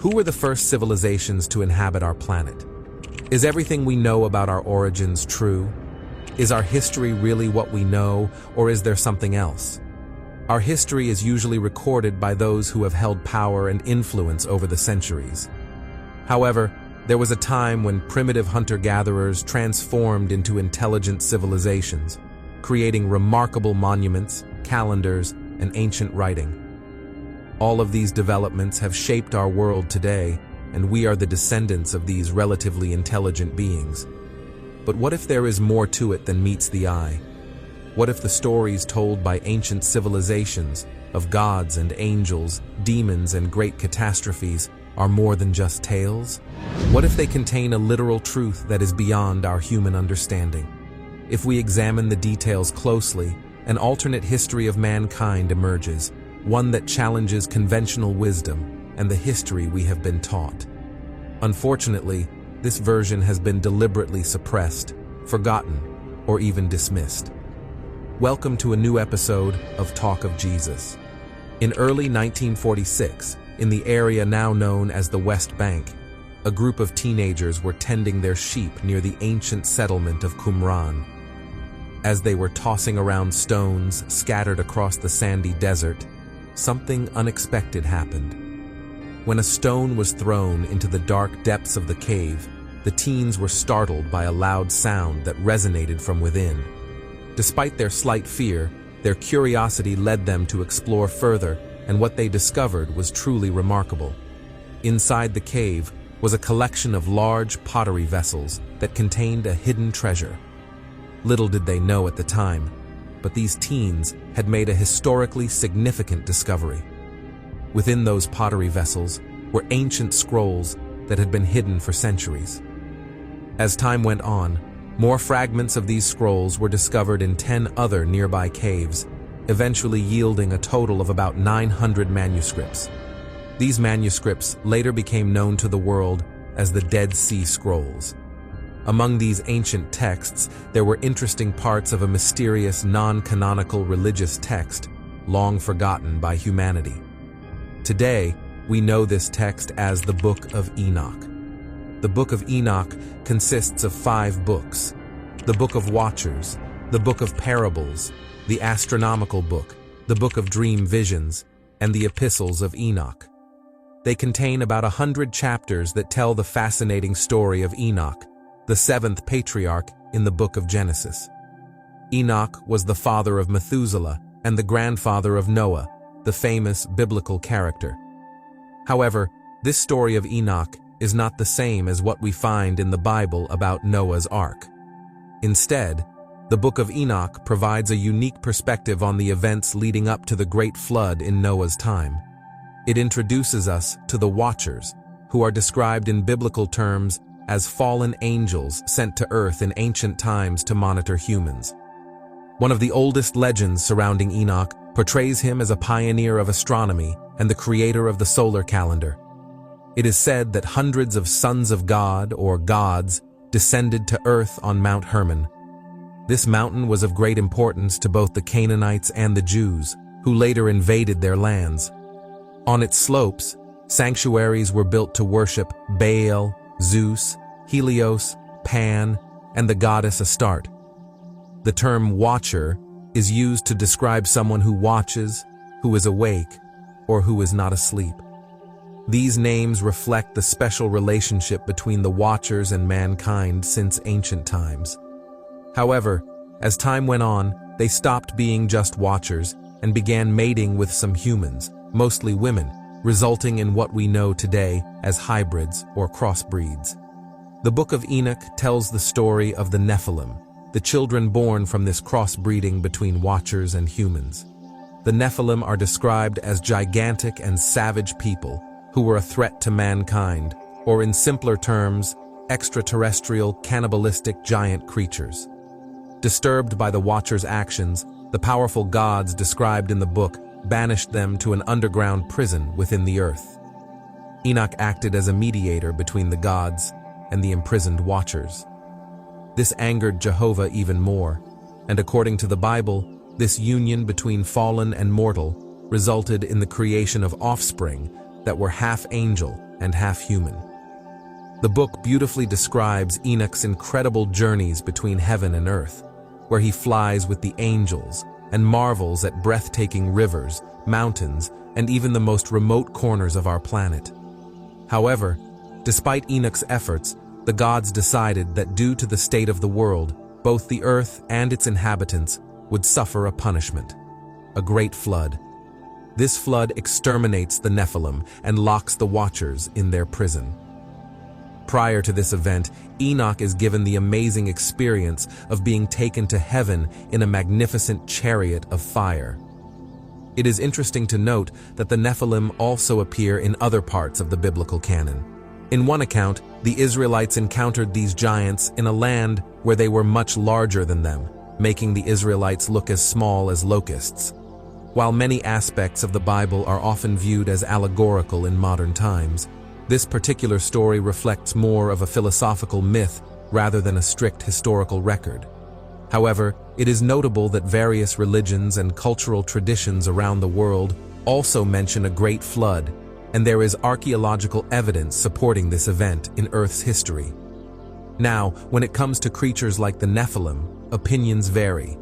Who were the first civilizations to inhabit our planet? Is everything we know about our origins true? Is our history really what we know, or is there something else? Our history is usually recorded by those who have held power and influence over the centuries. However, there was a time when primitive hunter-gatherers transformed into intelligent civilizations, creating remarkable monuments, calendars, and ancient writing. All of these developments have shaped our world today, and we are the descendants of these relatively intelligent beings. But what if there is more to it than meets the eye? What if the stories told by ancient civilizations of gods and angels, demons and great catastrophes are more than just tales? What if they contain a literal truth that is beyond our human understanding? If we examine the details closely, an alternate history of mankind emerges, one that challenges conventional wisdom and the history we have been taught. Unfortunately, this version has been deliberately suppressed, forgotten, or even dismissed. Welcome to a new episode of Talk of Jesus. In early 1946, in the area now known as the West Bank, a group of teenagers were tending their sheep near the ancient settlement of Qumran. As they were tossing around stones scattered across the sandy desert, something unexpected happened. When a stone was thrown into the dark depths of the cave, the teens were startled by a loud sound that resonated from within. Despite their slight fear, their curiosity led them to explore further, and what they discovered was truly remarkable. Inside the cave was a collection of large pottery vessels that contained a hidden treasure. Little did they know at the time, but these teens had made a historically significant discovery. Within those pottery vessels were ancient scrolls that had been hidden for centuries. As time went on, more fragments of these scrolls were discovered in 10 other nearby caves, eventually yielding a total of about 900 manuscripts. These manuscripts later became known to the world as the Dead Sea Scrolls. Among these ancient texts, there were interesting parts of a mysterious non-canonical religious text, long forgotten by humanity. Today, we know this text as the Book of Enoch. The Book of Enoch consists of 5 books: the Book of Watchers, the Book of Parables, the Astronomical Book, the Book of Dream Visions, and the Epistles of Enoch. They contain about 100 chapters that tell the fascinating story of Enoch, the 7th patriarch in the book of Genesis. Enoch was the father of Methuselah and the grandfather of Noah, the famous biblical character. However, this story of Enoch is not the same as what we find in the Bible about Noah's Ark. Instead, the Book of Enoch provides a unique perspective on the events leading up to the Great Flood in Noah's time. It introduces us to the Watchers, who are described in biblical terms as fallen angels sent to earth in ancient times to monitor humans. One of the oldest legends surrounding Enoch portrays him as a pioneer of astronomy and the creator of the solar calendar. It is said that hundreds of sons of God, or gods, descended to earth on Mount Hermon. This mountain was of great importance to both the Canaanites and the Jews, who later invaded their lands. On its slopes, sanctuaries were built to worship Baal, Zeus, Helios, Pan, and the goddess Astarte. The term watcher is used to describe someone who watches, who is awake, or who is not asleep. These names reflect the special relationship between the Watchers and mankind since ancient times. However, as time went on, they stopped being just Watchers and began mating with some humans, mostly women, resulting in what we know today as hybrids or crossbreeds. The Book of Enoch tells the story of the Nephilim, the children born from this crossbreeding between Watchers and humans. The Nephilim are described as gigantic and savage people who were a threat to mankind, or in simpler terms, extraterrestrial, cannibalistic giant creatures. Disturbed by the Watchers' actions, the powerful gods described in the book banished them to an underground prison within the earth. Enoch acted as a mediator between the gods and the imprisoned Watchers. This angered Jehovah even more, and according to the Bible, this union between fallen and mortal resulted in the creation of offspring that were half angel and half human. The book beautifully describes Enoch's incredible journeys between heaven and earth, where he flies with the angels and marvels at breathtaking rivers, mountains, and even the most remote corners of our planet. However, despite Enoch's efforts, the gods decided that due to the state of the world, both the earth and its inhabitants would suffer a punishment, a great flood. This flood exterminates the Nephilim and locks the Watchers in their prison. Prior to this event, Enoch is given the amazing experience of being taken to heaven in a magnificent chariot of fire. It is interesting to note that the Nephilim also appear in other parts of the biblical canon. In one account, the Israelites encountered these giants in a land where they were much larger than them, making the Israelites look as small as locusts. While many aspects of the Bible are often viewed as allegorical in modern times, this particular story reflects more of a philosophical myth rather than a strict historical record. However, it is notable that various religions and cultural traditions around the world also mention a great flood, and there is archaeological evidence supporting this event in Earth's history. Now, when it comes to creatures like the Nephilim, opinions vary.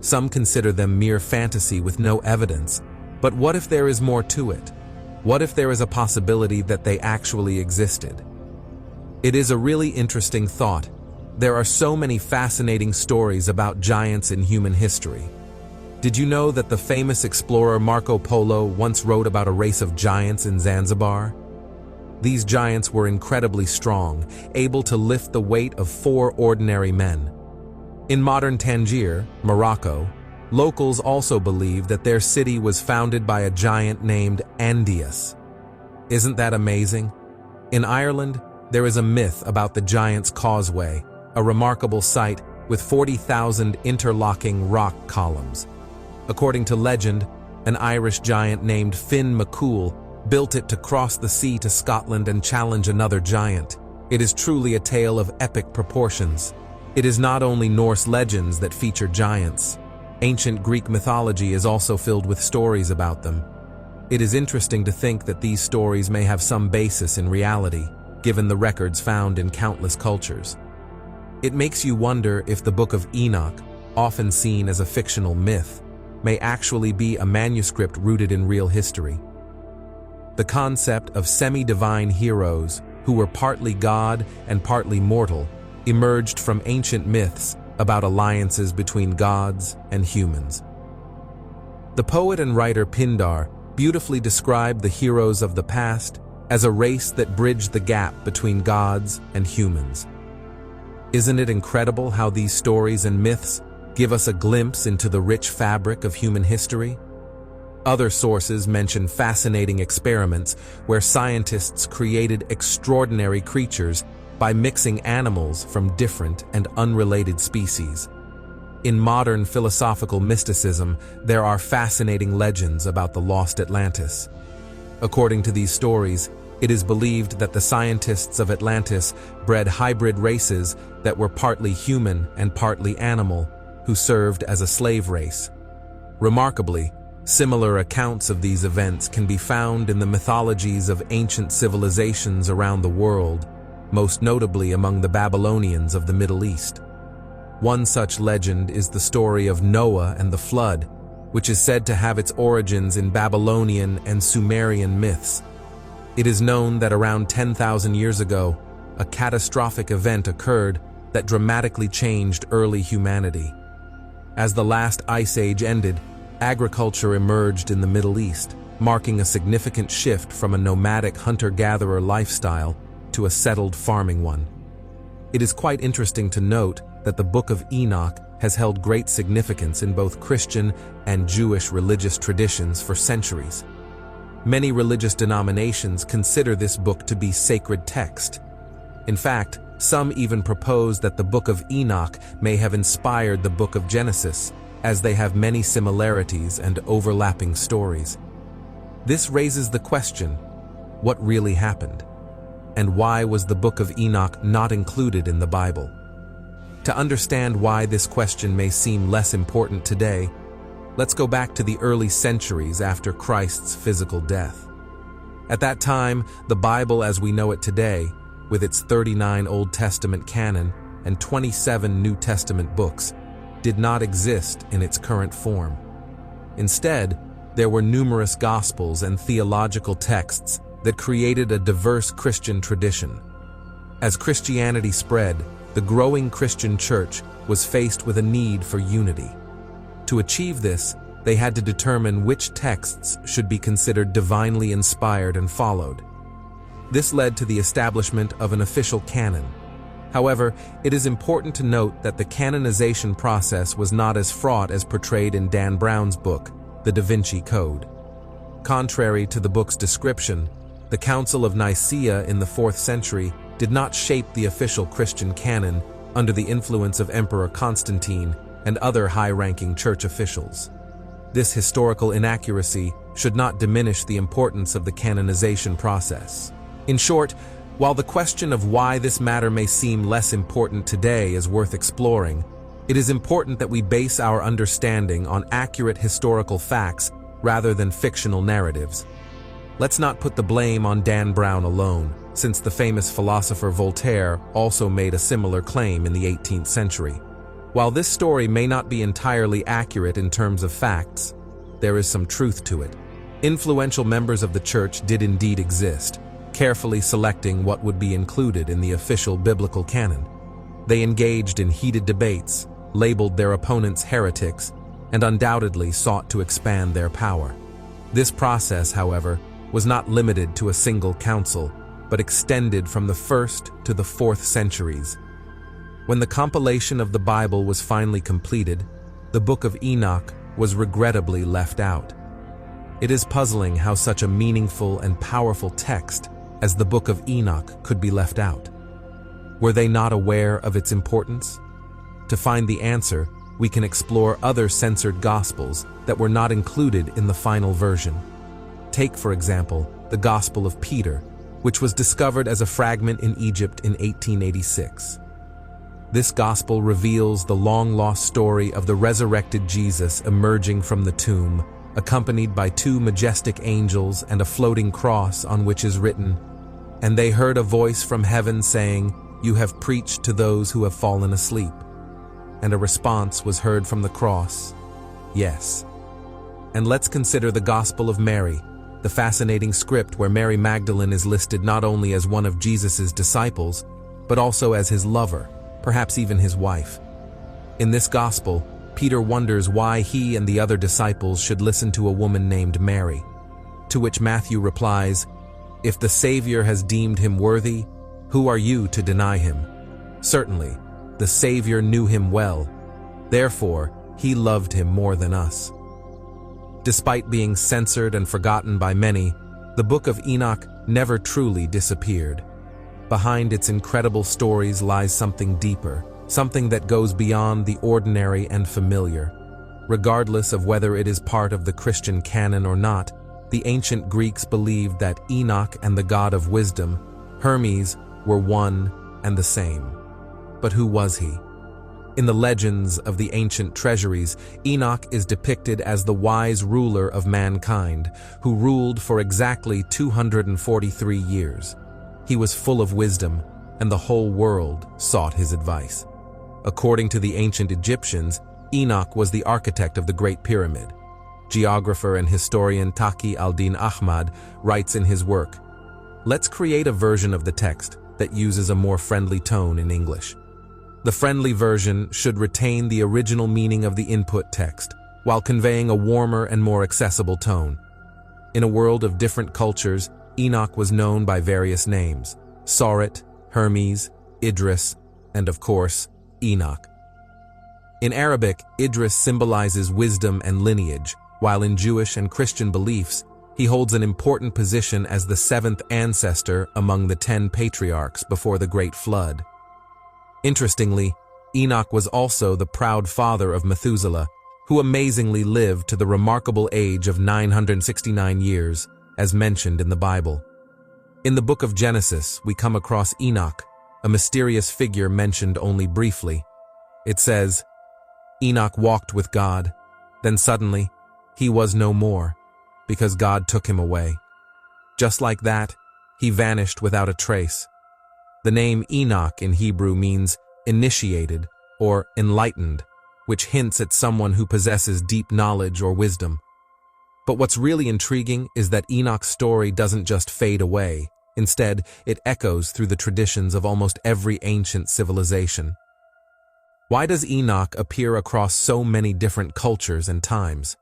Some consider them mere fantasy with no evidence, but what if there is more to it? What if there is a possibility that they actually existed? It is a really interesting thought. There are so many fascinating stories about giants in human history. Did you know that the famous explorer Marco Polo once wrote about a race of giants in Zanzibar? These giants were incredibly strong, able to lift the weight of 4 ordinary men. In modern Tangier, Morocco, locals also believe that their city was founded by a giant named Andius. Isn't that amazing? In Ireland, there is a myth about the Giant's Causeway, a remarkable site with 40,000 interlocking rock columns. According to legend, an Irish giant named Finn McCool built it to cross the sea to Scotland and challenge another giant. It is truly a tale of epic proportions. It is not only Norse legends that feature giants. Ancient Greek mythology is also filled with stories about them. It is interesting to think that these stories may have some basis in reality, given the records found in countless cultures. It makes you wonder if the Book of Enoch, often seen as a fictional myth, may actually be a manuscript rooted in real history. The concept of semi-divine heroes, who were partly god and partly mortal, emerged from ancient myths about alliances between gods and humans. The poet and writer Pindar beautifully described the heroes of the past as a race that bridged the gap between gods and humans. Isn't it incredible how these stories and myths give us a glimpse into the rich fabric of human history? Other sources mention fascinating experiments where scientists created extraordinary creatures by mixing animals from different and unrelated species. In modern philosophical mysticism, there are fascinating legends about the lost Atlantis. According to these stories, it is believed that the scientists of Atlantis bred hybrid races that were partly human and partly animal, who served as a slave race. Remarkably, similar accounts of these events can be found in the mythologies of ancient civilizations around the world, most notably among the Babylonians of the Middle East. One such legend is the story of Noah and the flood, which is said to have its origins in Babylonian and Sumerian myths. It is known that around 10,000 years ago, a catastrophic event occurred that dramatically changed early humanity. As the last ice age ended, agriculture emerged in the Middle East, marking a significant shift from a nomadic hunter-gatherer lifestyle to a settled farming one. It is quite interesting to note that the Book of Enoch has held great significance in both Christian and Jewish religious traditions for centuries. Many religious denominations consider this book to be sacred text. In fact, some even propose that the Book of Enoch may have inspired the Book of Genesis, as they have many similarities and overlapping stories. This raises the question, what really happened? And why was the Book of Enoch not included in the Bible? To understand why this question may seem less important today, let's go back to the early centuries after Christ's physical death. At that time, the Bible as we know it today, with its 39 Old Testament canon and 27 New Testament books, did not exist in its current form. Instead, there were numerous Gospels and theological texts that created a diverse Christian tradition. As Christianity spread, the growing Christian church was faced with a need for unity. To achieve this, they had to determine which texts should be considered divinely inspired and followed. This led to the establishment of an official canon. However, it is important to note that the canonization process was not as fraught as portrayed in Dan Brown's book, The Da Vinci Code. Contrary to the book's description, the Council of Nicaea in the 4th century did not shape the official Christian canon under the influence of Emperor Constantine and other high-ranking church officials. This historical inaccuracy should not diminish the importance of the canonization process. In short, while the question of why this matter may seem less important today is worth exploring, it is important that we base our understanding on accurate historical facts rather than fictional narratives. Let's not put the blame on Dan Brown alone, since the famous philosopher Voltaire also made a similar claim in the 18th century. While this story may not be entirely accurate in terms of facts, there is some truth to it. Influential members of the church did indeed exist, carefully selecting what would be included in the official biblical canon. They engaged in heated debates, labeled their opponents heretics, and undoubtedly sought to expand their power. This process, however, was not limited to a single council, but extended from the 1st to the 4th centuries. When the compilation of the Bible was finally completed, the Book of Enoch was regrettably left out. It is puzzling how such a meaningful and powerful text as the Book of Enoch could be left out. Were they not aware of its importance? To find the answer, we can explore other censored Gospels that were not included in the final version. Take, for example, the Gospel of Peter, which was discovered as a fragment in Egypt in 1886. This Gospel reveals the long-lost story of the resurrected Jesus emerging from the tomb, accompanied by 2 majestic angels and a floating cross on which is written, "And they heard a voice from heaven saying, 'You have preached to those who have fallen asleep.' And a response was heard from the cross, 'Yes.'" And let's consider the Gospel of Mary, the fascinating script where Mary Magdalene is listed not only as one of Jesus' disciples, but also as his lover, perhaps even his wife. In this Gospel, Peter wonders why he and the other disciples should listen to a woman named Mary, to which Matthew replies, "If the Savior has deemed him worthy, who are you to deny him? Certainly, the Savior knew him well. Therefore, he loved him more than us." Despite being censored and forgotten by many, the Book of Enoch never truly disappeared. Behind its incredible stories lies something deeper, something that goes beyond the ordinary and familiar. Regardless of whether it is part of the Christian canon or not, the ancient Greeks believed that Enoch and the god of wisdom, Hermes, were one and the same. But who was he? In the legends of the ancient treasuries, Enoch is depicted as the wise ruler of mankind, who ruled for exactly 243 years. He was full of wisdom, and the whole world sought his advice. According to the ancient Egyptians, Enoch was the architect of the Great Pyramid. Geographer and historian Taqi al-Din Ahmad writes in his work, "Let's create a version of the text that uses a more friendly tone in English. The friendly version should retain the original meaning of the input text, while conveying a warmer and more accessible tone. In a world of different cultures, Enoch was known by various names: Saurit, Hermes, Idris, and of course, Enoch. In Arabic, Idris symbolizes wisdom and lineage, while in Jewish and Christian beliefs, he holds an important position as the 7th ancestor among the 10 patriarchs before the Great Flood. Interestingly, Enoch was also the proud father of Methuselah, who amazingly lived to the remarkable age of 969 years, as mentioned in the Bible. In the book of Genesis, we come across Enoch, a mysterious figure mentioned only briefly. It says, "Enoch walked with God, then suddenly, he was no more, because God took him away." Just like that, he vanished without a trace. The name Enoch in Hebrew means initiated or enlightened, which hints at someone who possesses deep knowledge or wisdom. But what's really intriguing is that Enoch's story doesn't just fade away. Instead, it echoes through the traditions of almost every ancient civilization. Why does Enoch appear across so many different cultures and times?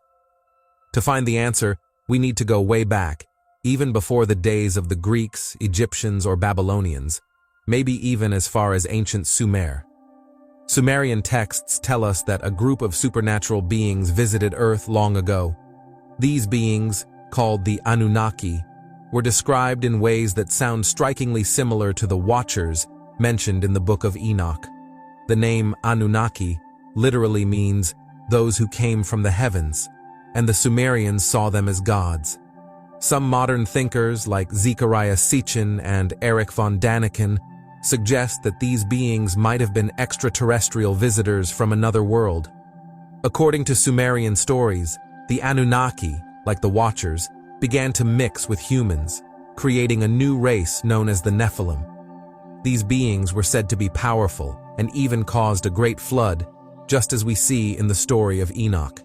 To find the answer, we need to go way back, even before the days of the Greeks, Egyptians, or Babylonians, maybe even as far as ancient Sumer. Sumerian texts tell us that a group of supernatural beings visited Earth long ago. These beings, called the Anunnaki, were described in ways that sound strikingly similar to the Watchers mentioned in the Book of Enoch. The name Anunnaki literally means those who came from the heavens, and the Sumerians saw them as gods. Some modern thinkers like Zecharia Sitchin and Erich von Daniken suggest that these beings might have been extraterrestrial visitors from another world. According to Sumerian stories, the Anunnaki, like the Watchers, began to mix with humans, creating a new race known as the Nephilim. These beings were said to be powerful and even caused a great flood, just as we see in the story of Enoch.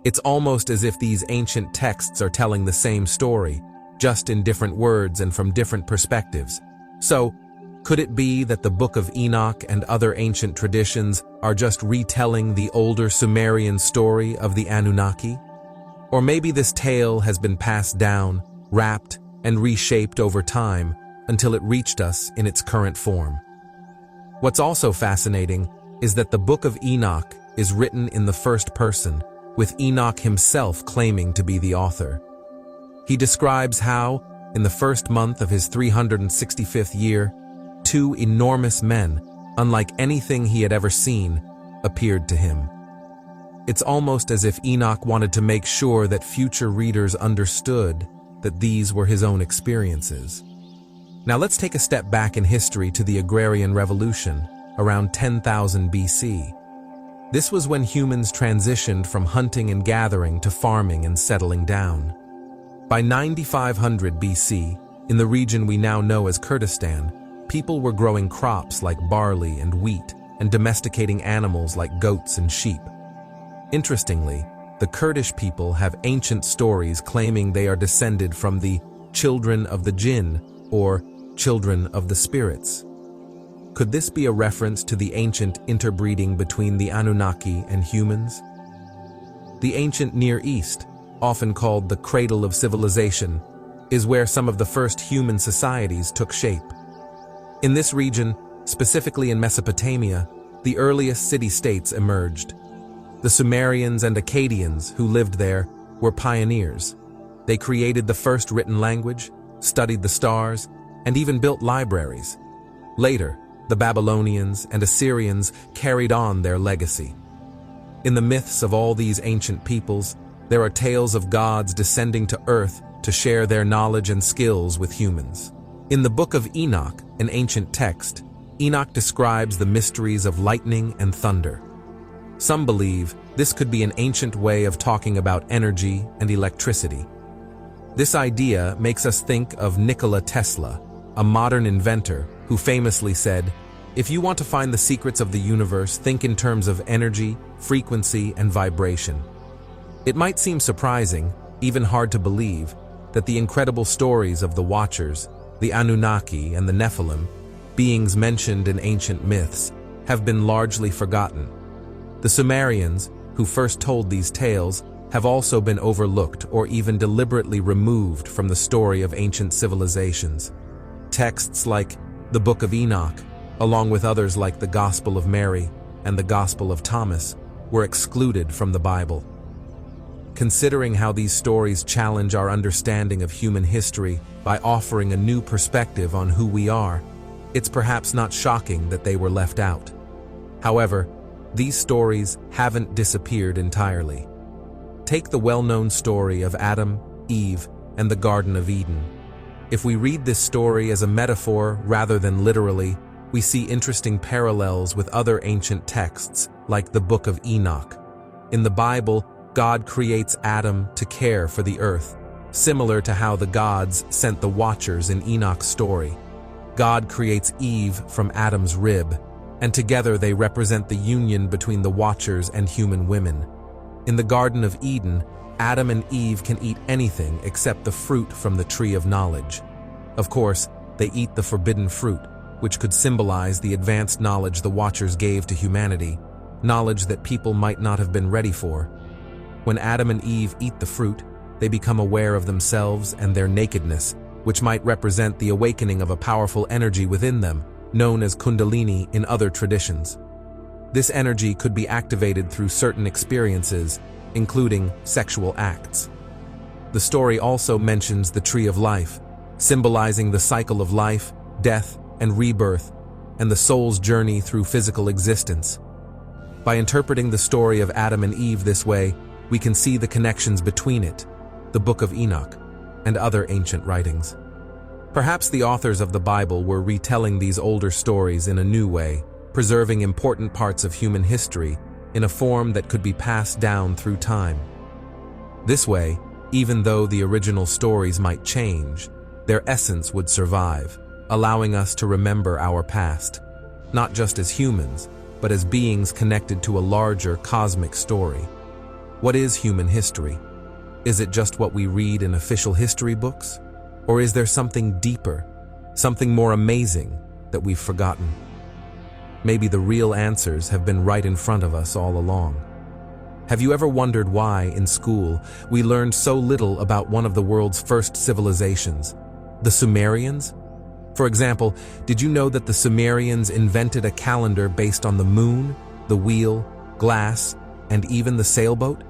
It's almost as if these ancient texts are telling the same story, just in different words and from different perspectives. So, could it be that the Book of Enoch and other ancient traditions are just retelling the older Sumerian story of the Anunnaki? Or maybe this tale has been passed down, wrapped, and reshaped over time until it reached us in its current form. What's also fascinating is that the Book of Enoch is written in the first person, with Enoch himself claiming to be the author. He describes how, in the first month of his 365th year, two enormous men, unlike anything he had ever seen, appeared to him. It's almost as if Enoch wanted to make sure that future readers understood that these were his own experiences. Now let's take a step back in history to the Agrarian Revolution, around 10,000 BC. This was when humans transitioned from hunting and gathering to farming and settling down. By 9500 BC, in the region we now know as Kurdistan, people were growing crops like barley and wheat and domesticating animals like goats and sheep. Interestingly, the Kurdish people have ancient stories claiming they are descended from the children of the jinn, or children of the spirits. Could this be a reference to the ancient interbreeding between the Anunnaki and humans? The ancient Near East, often called the cradle of civilization, is where some of the first human societies took shape. In this region, specifically in Mesopotamia, the earliest city-states emerged. The Sumerians and Akkadians who lived there were pioneers. They created the first written language, studied the stars, and even built libraries. Later, the Babylonians and Assyrians carried on their legacy. In the myths of all these ancient peoples, there are tales of gods descending to earth to share their knowledge and skills with humans. In the Book of Enoch, an ancient text, Enoch describes the mysteries of lightning and thunder. Some believe this could be an ancient way of talking about energy and electricity. This idea makes us think of Nikola Tesla, a modern inventor who famously said, "If you want to find the secrets of the universe, think in terms of energy, frequency, and vibration." It might seem surprising, even hard to believe, that the incredible stories of the Watchers, the Anunnaki, and the Nephilim, beings mentioned in ancient myths, have been largely forgotten. The Sumerians, who first told these tales, have also been overlooked or even deliberately removed from the story of ancient civilizations. Texts like the Book of Enoch, along with others like the Gospel of Mary and the Gospel of Thomas, were excluded from the Bible. Considering how these stories challenge our understanding of human history by offering a new perspective on who we are, it's perhaps not shocking that they were left out. However, these stories haven't disappeared entirely. Take the well-known story of Adam, Eve, and the Garden of Eden. If we read this story as a metaphor rather than literally, we see interesting parallels with other ancient texts, like the Book of Enoch. In the Bible, God creates Adam to care for the earth, similar to how the gods sent the Watchers in Enoch's story. God creates Eve from Adam's rib, and together they represent the union between the Watchers and human women. In the Garden of Eden, Adam and Eve can eat anything except the fruit from the tree of knowledge. Of course, they eat the forbidden fruit, which could symbolize the advanced knowledge the Watchers gave to humanity, knowledge that people might not have been ready for. When Adam and Eve eat the fruit, they become aware of themselves and their nakedness, which might represent the awakening of a powerful energy within them, known as Kundalini in other traditions. This energy could be activated through certain experiences, including sexual acts. The story also mentions the tree of life, symbolizing the cycle of life, death, and rebirth, and the soul's journey through physical existence. By interpreting the story of Adam and Eve this way, we can see the connections between it, the Book of Enoch, and other ancient writings. Perhaps the authors of the Bible were retelling these older stories in a new way, preserving important parts of human history in a form that could be passed down through time. This way, even though the original stories might change, their essence would survive, allowing us to remember our past, not just as humans, but as beings connected to a larger cosmic story. What is human history? Is it just what we read in official history books? Or is there something deeper, something more amazing that we've forgotten? Maybe the real answers have been right in front of us all along. Have you ever wondered why, in school, we learned so little about one of the world's first civilizations, the Sumerians? For example, did you know that the Sumerians invented a calendar based on the moon, the wheel, glass, and even the sailboat?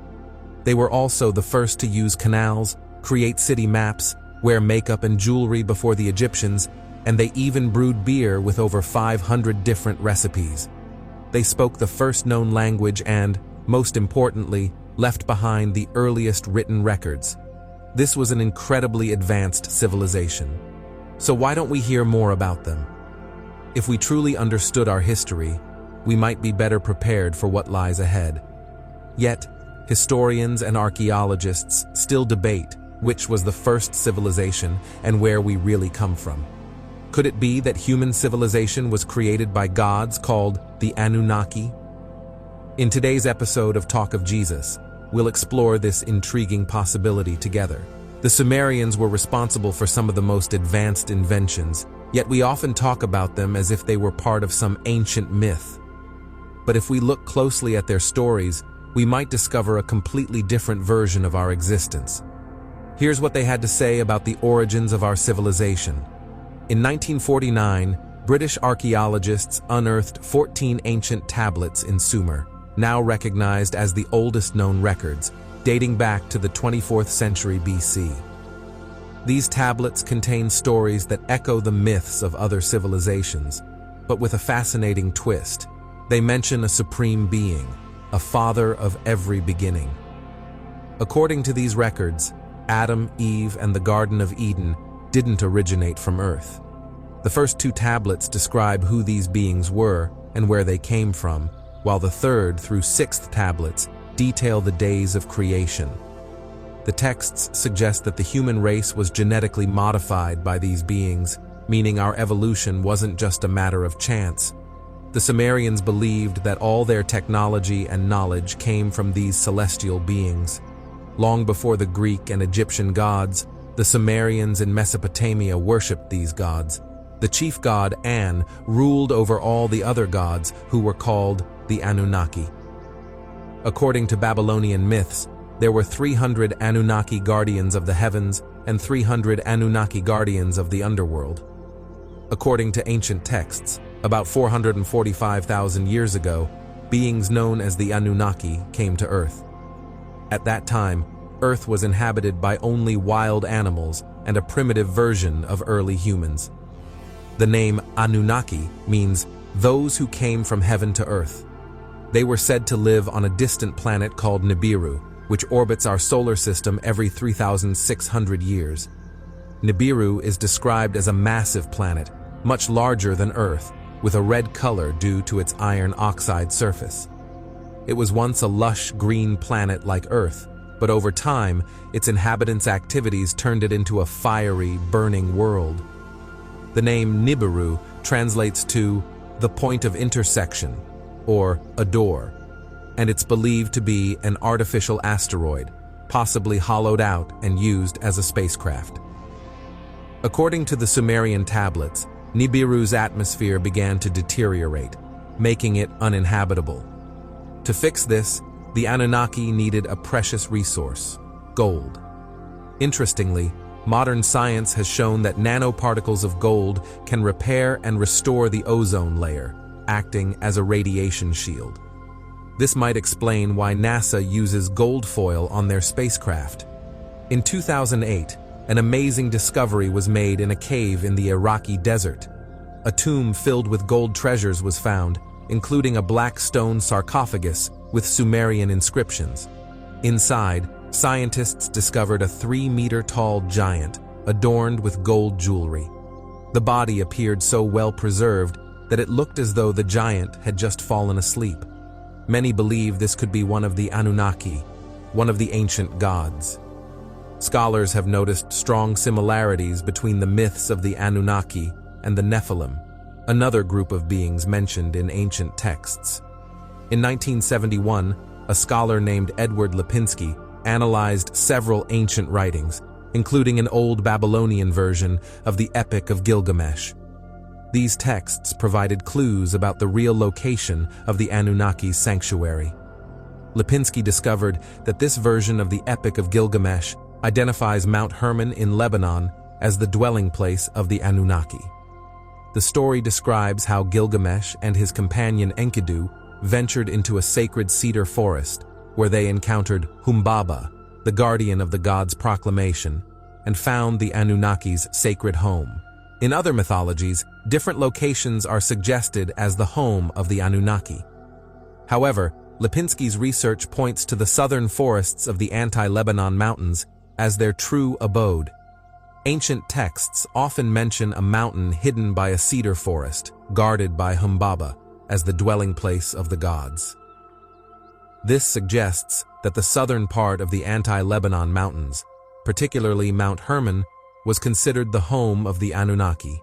They were also the first to use canals, create city maps, wear makeup and jewelry before the Egyptians, and they even brewed beer with over 500 different recipes. They spoke the first known language and, most importantly, left behind the earliest written records. This was an incredibly advanced civilization. So why don't we hear more about them? If we truly understood our history, we might be better prepared for what lies ahead. Yet, historians and archaeologists still debate which was the first civilization and where we really come from. Could it be that human civilization was created by gods called the Anunnaki? In today's episode of Talk of Jesus, we'll explore this intriguing possibility together. The Sumerians were responsible for some of the most advanced inventions, yet we often talk about them as if they were part of some ancient myth. But if we look closely at their stories, we might discover a completely different version of our existence. Here's what they had to say about the origins of our civilization. In 1949, British archaeologists unearthed 14 ancient tablets in Sumer, now recognized as the oldest known records, dating back to the 24th century BC. These tablets contain stories that echo the myths of other civilizations, but with a fascinating twist. They mention a supreme being, a father of every beginning. According to these records, Adam, Eve, and the Garden of Eden didn't originate from Earth. The first two tablets describe who these beings were and where they came from, while the third through sixth tablets detail the days of creation. The texts suggest that the human race was genetically modified by these beings, meaning our evolution wasn't just a matter of chance. The Sumerians believed that all their technology and knowledge came from these celestial beings. Long before the Greek and Egyptian gods, the Sumerians in Mesopotamia worshipped these gods. The chief god, An, ruled over all the other gods, who were called the Anunnaki. According to Babylonian myths, there were 300 Anunnaki guardians of the heavens and 300 Anunnaki guardians of the underworld. According to ancient texts, about 445,000 years ago, beings known as the Anunnaki came to Earth. At that time, Earth was inhabited by only wild animals and a primitive version of early humans. The name Anunnaki means those who came from heaven to Earth. They were said to live on a distant planet called Nibiru, which orbits our solar system every 3,600 years. Nibiru is described as a massive planet, much larger than Earth, with a red color due to its iron oxide surface. It was once a lush green planet like Earth, but over time, its inhabitants' activities turned it into a fiery, burning world. The name Nibiru translates to the point of intersection, or a door, and it's believed to be an artificial asteroid, possibly hollowed out and used as a spacecraft. According to the Sumerian tablets, Nibiru's atmosphere began to deteriorate, making it uninhabitable. To fix this, the Anunnaki needed a precious resource: gold. Interestingly, modern science has shown that nanoparticles of gold can repair and restore the ozone layer, acting as a radiation shield. This might explain why NASA uses gold foil on their spacecraft. In 2008, an amazing discovery was made in a cave in the Iraqi desert. A tomb filled with gold treasures was found, including a black stone sarcophagus with Sumerian inscriptions. Inside, scientists discovered a 3-meter-tall giant adorned with gold jewelry. The body appeared so well preserved that it looked as though the giant had just fallen asleep. Many believe this could be one of the Anunnaki, one of the ancient gods. Scholars have noticed strong similarities between the myths of the Anunnaki and the Nephilim, another group of beings mentioned in ancient texts. In 1971, a scholar named Edward Lipinski analyzed several ancient writings, including an old Babylonian version of the Epic of Gilgamesh. These texts provided clues about the real location of the Anunnaki's sanctuary. Lipinski discovered that this version of the Epic of Gilgamesh identifies Mount Hermon in Lebanon as the dwelling place of the Anunnaki. The story describes how Gilgamesh and his companion Enkidu ventured into a sacred cedar forest where they encountered Humbaba, the guardian of the god's proclamation, and found the Anunnaki's sacred home. In other mythologies, different locations are suggested as the home of the Anunnaki. However, Lipinski's research points to the southern forests of the anti-Lebanon mountains as their true abode. Ancient texts often mention a mountain hidden by a cedar forest, guarded by Humbaba, as the dwelling place of the gods. This suggests that the southern part of the anti-Lebanon mountains, particularly Mount Hermon, was considered the home of the Anunnaki.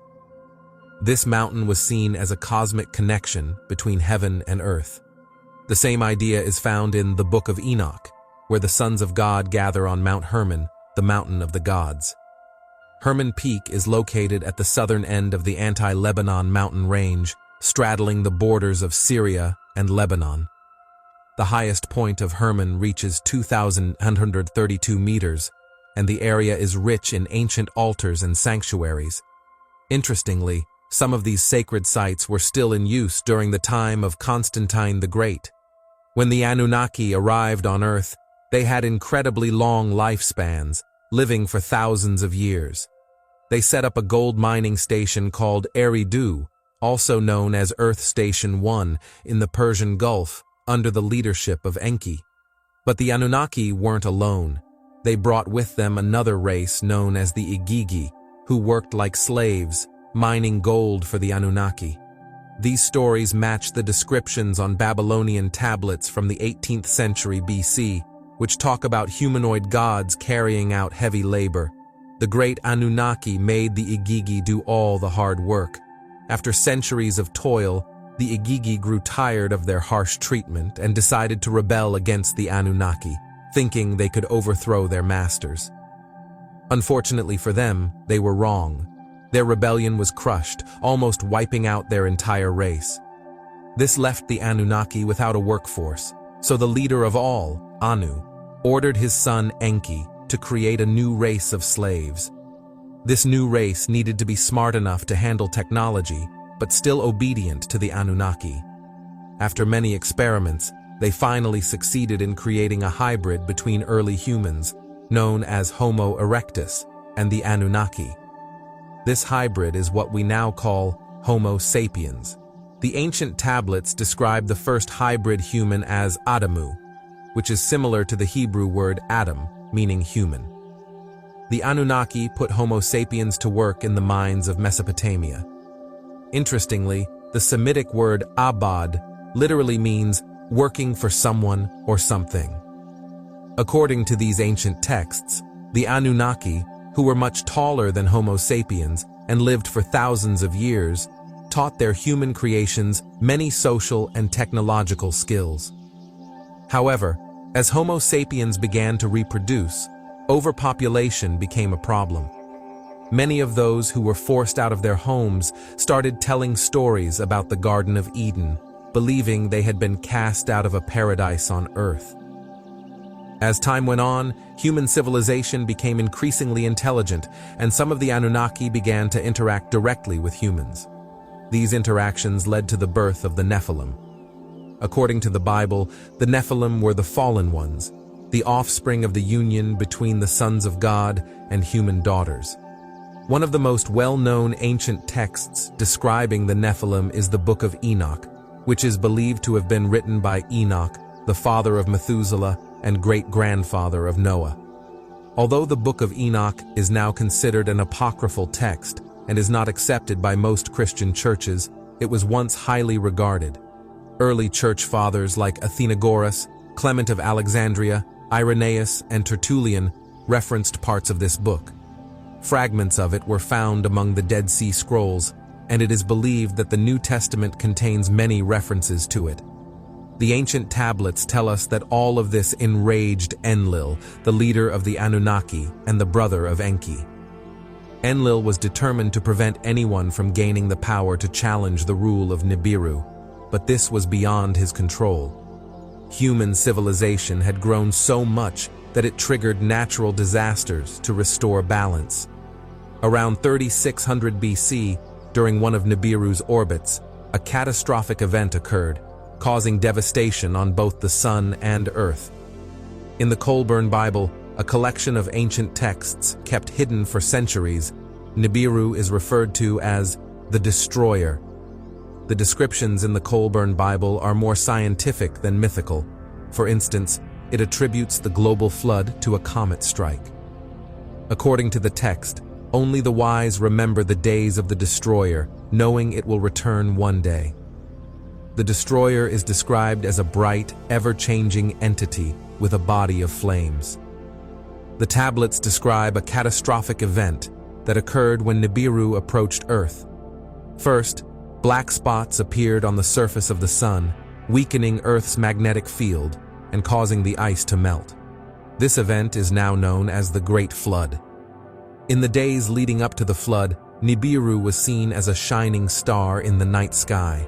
This mountain was seen as a cosmic connection between heaven and earth. The same idea is found in the Book of Enoch, where the sons of God gather on Mount Hermon, the mountain of the gods. Hermon Peak is located at the southern end of the anti-Lebanon mountain range, straddling the borders of Syria and Lebanon. The highest point of Hermon reaches 2,132 meters, and the area is rich in ancient altars and sanctuaries. Interestingly, some of these sacred sites were still in use during the time of Constantine the Great. When the Anunnaki arrived on Earth, they had incredibly long lifespans, living for thousands of years. They set up a gold mining station called Eridu, also known as Earth Station 1, in the Persian Gulf, under the leadership of Enki. But the Anunnaki weren't alone. They brought with them another race known as the Igigi, who worked like slaves, mining gold for the Anunnaki. These stories match the descriptions on Babylonian tablets from the 18th century BC, which talk about humanoid gods carrying out heavy labor. The great Anunnaki made the Igigi do all the hard work. After centuries of toil, the Igigi grew tired of their harsh treatment and decided to rebel against the Anunnaki, thinking they could overthrow their masters. Unfortunately for them, they were wrong. Their rebellion was crushed, almost wiping out their entire race. This left the Anunnaki without a workforce, so the leader of all, Anu, ordered his son Enki to create a new race of slaves. This new race needed to be smart enough to handle technology, but still obedient to the Anunnaki. After many experiments, they finally succeeded in creating a hybrid between early humans, known as Homo erectus, and the Anunnaki. This hybrid is what we now call Homo sapiens. The ancient tablets describe the first hybrid human as Adamu, which is similar to the Hebrew word Adam, meaning human. The Anunnaki put Homo sapiens to work in the mines of Mesopotamia. Interestingly, the Semitic word abad literally means working for someone or something. According to these ancient texts, the Anunnaki, who were much taller than Homo sapiens and lived for thousands of years, taught their human creations many social and technological skills. However, as Homo sapiens began to reproduce, overpopulation became a problem. Many of those who were forced out of their homes started telling stories about the Garden of Eden, believing they had been cast out of a paradise on Earth. As time went on, human civilization became increasingly intelligent, and some of the Anunnaki began to interact directly with humans. These interactions led to the birth of the Nephilim. According to the Bible, the Nephilim were the fallen ones, the offspring of the union between the sons of God and human daughters. One of the most well-known ancient texts describing the Nephilim is the Book of Enoch, which is believed to have been written by Enoch, the father of Methuselah and great-grandfather of Noah. Although the Book of Enoch is now considered an apocryphal text and is not accepted by most Christian churches, it was once highly regarded. Early church fathers like Athenagoras, Clement of Alexandria, Irenaeus, and Tertullian referenced parts of this book. Fragments of it were found among the Dead Sea Scrolls, and it is believed that the New Testament contains many references to it. The ancient tablets tell us that all of this enraged Enlil, the leader of the Anunnaki and the brother of Enki. Enlil was determined to prevent anyone from gaining the power to challenge the rule of Nibiru, but this was beyond his control. Human civilization had grown so much that it triggered natural disasters to restore balance. Around 3600 BC, during one of Nibiru's orbits, a catastrophic event occurred, causing devastation on both the sun and earth. In the Colburn Bible, a collection of ancient texts kept hidden for centuries, Nibiru is referred to as the Destroyer. The descriptions in the Colburn Bible are more scientific than mythical. For instance, it attributes the global flood to a comet strike. According to the text, only the wise remember the days of the Destroyer, knowing it will return one day. The Destroyer is described as a bright, ever-changing entity with a body of flames. The tablets describe a catastrophic event that occurred when Nibiru approached Earth. First, black spots appeared on the surface of the sun, weakening Earth's magnetic field and causing the ice to melt. This event is now known as the Great Flood. In the days leading up to the flood, Nibiru was seen as a shining star in the night sky.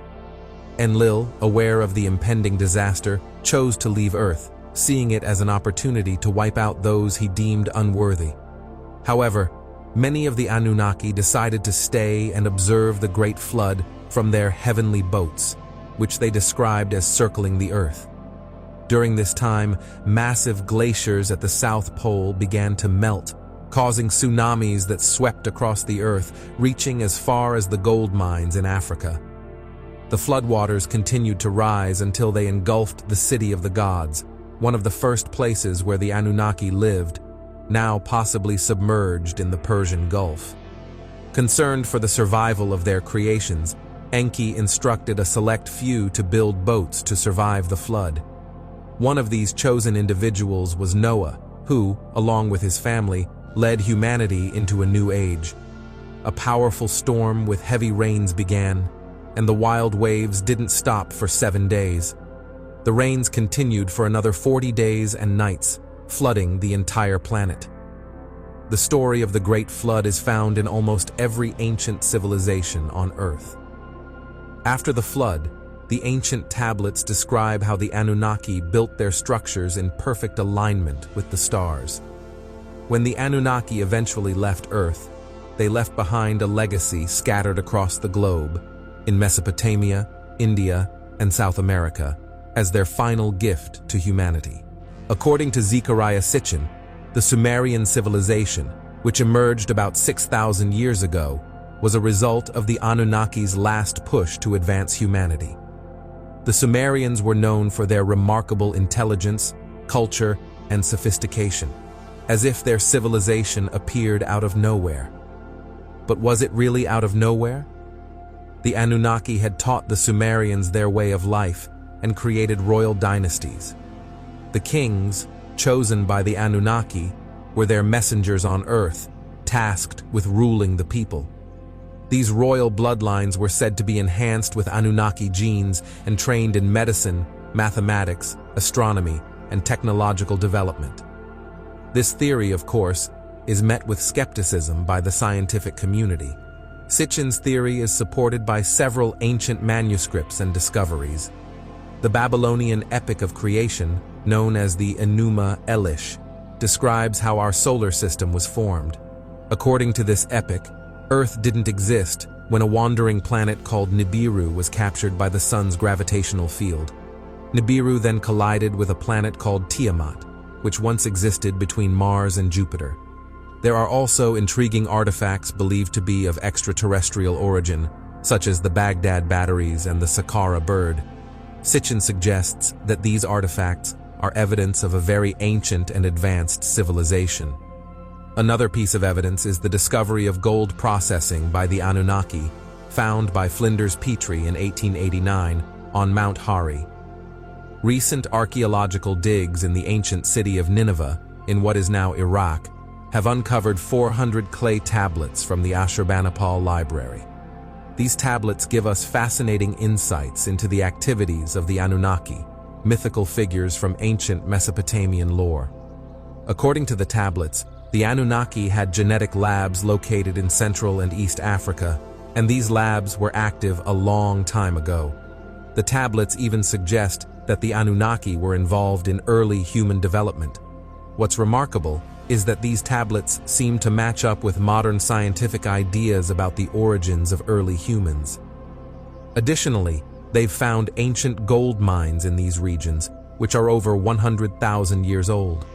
Enlil, aware of the impending disaster, chose to leave Earth, seeing it as an opportunity to wipe out those he deemed unworthy. However, many of the Anunnaki decided to stay and observe the Great Flood from their heavenly boats, which they described as circling the Earth. During this time, massive glaciers at the South Pole began to melt, causing tsunamis that swept across the Earth, reaching as far as the gold mines in Africa. The floodwaters continued to rise until they engulfed the city of the gods, one of the first places where the Anunnaki lived, now possibly submerged in the Persian Gulf. Concerned for the survival of their creations, Enki instructed a select few to build boats to survive the flood. One of these chosen individuals was Noah, who, along with his family, led humanity into a new age. A powerful storm with heavy rains began, and the wild waves didn't stop for 7 days. The rains continued for another 40 days and nights, flooding the entire planet. The story of the Great Flood is found in almost every ancient civilization on Earth. After the flood, the ancient tablets describe how the Anunnaki built their structures in perfect alignment with the stars. When the Anunnaki eventually left Earth, they left behind a legacy scattered across the globe, in Mesopotamia, India, and South America, as their final gift to humanity. According to Zecharia Sitchin, the Sumerian civilization, which emerged about 6,000 years ago, was a result of the Anunnaki's last push to advance humanity. The Sumerians were known for their remarkable intelligence, culture, and sophistication, as if their civilization appeared out of nowhere. But was it really out of nowhere? The Anunnaki had taught the Sumerians their way of life and created royal dynasties. The kings, chosen by the Anunnaki, were their messengers on Earth, tasked with ruling the people. These royal bloodlines were said to be enhanced with Anunnaki genes and trained in medicine, mathematics, astronomy, and technological development. This theory, of course, is met with skepticism by the scientific community. Sitchin's theory is supported by several ancient manuscripts and discoveries. The Babylonian epic of creation, known as the Enuma Elish, describes how our solar system was formed. According to this epic, Earth didn't exist when a wandering planet called Nibiru was captured by the sun's gravitational field. Nibiru then collided with a planet called Tiamat, which once existed between Mars and Jupiter. There are also intriguing artifacts believed to be of extraterrestrial origin, such as the Baghdad batteries and the Saqqara bird. Sitchin suggests that these artifacts are evidence of a very ancient and advanced civilization. Another piece of evidence is the discovery of gold processing by the Anunnaki, found by Flinders Petrie in 1889 on Mount Hari. Recent archaeological digs in the ancient city of Nineveh, in what is now Iraq, have uncovered 400 clay tablets from the Ashurbanipal library. These tablets give us fascinating insights into the activities of the Anunnaki, mythical figures from ancient Mesopotamian lore. According to the tablets, the Anunnaki had genetic labs located in Central and East Africa, and these labs were active a long time ago. The tablets even suggest that the Anunnaki were involved in early human development. What's remarkable is that these tablets seem to match up with modern scientific ideas about the origins of early humans. Additionally, they've found ancient gold mines in these regions, which are over 100,000 years old.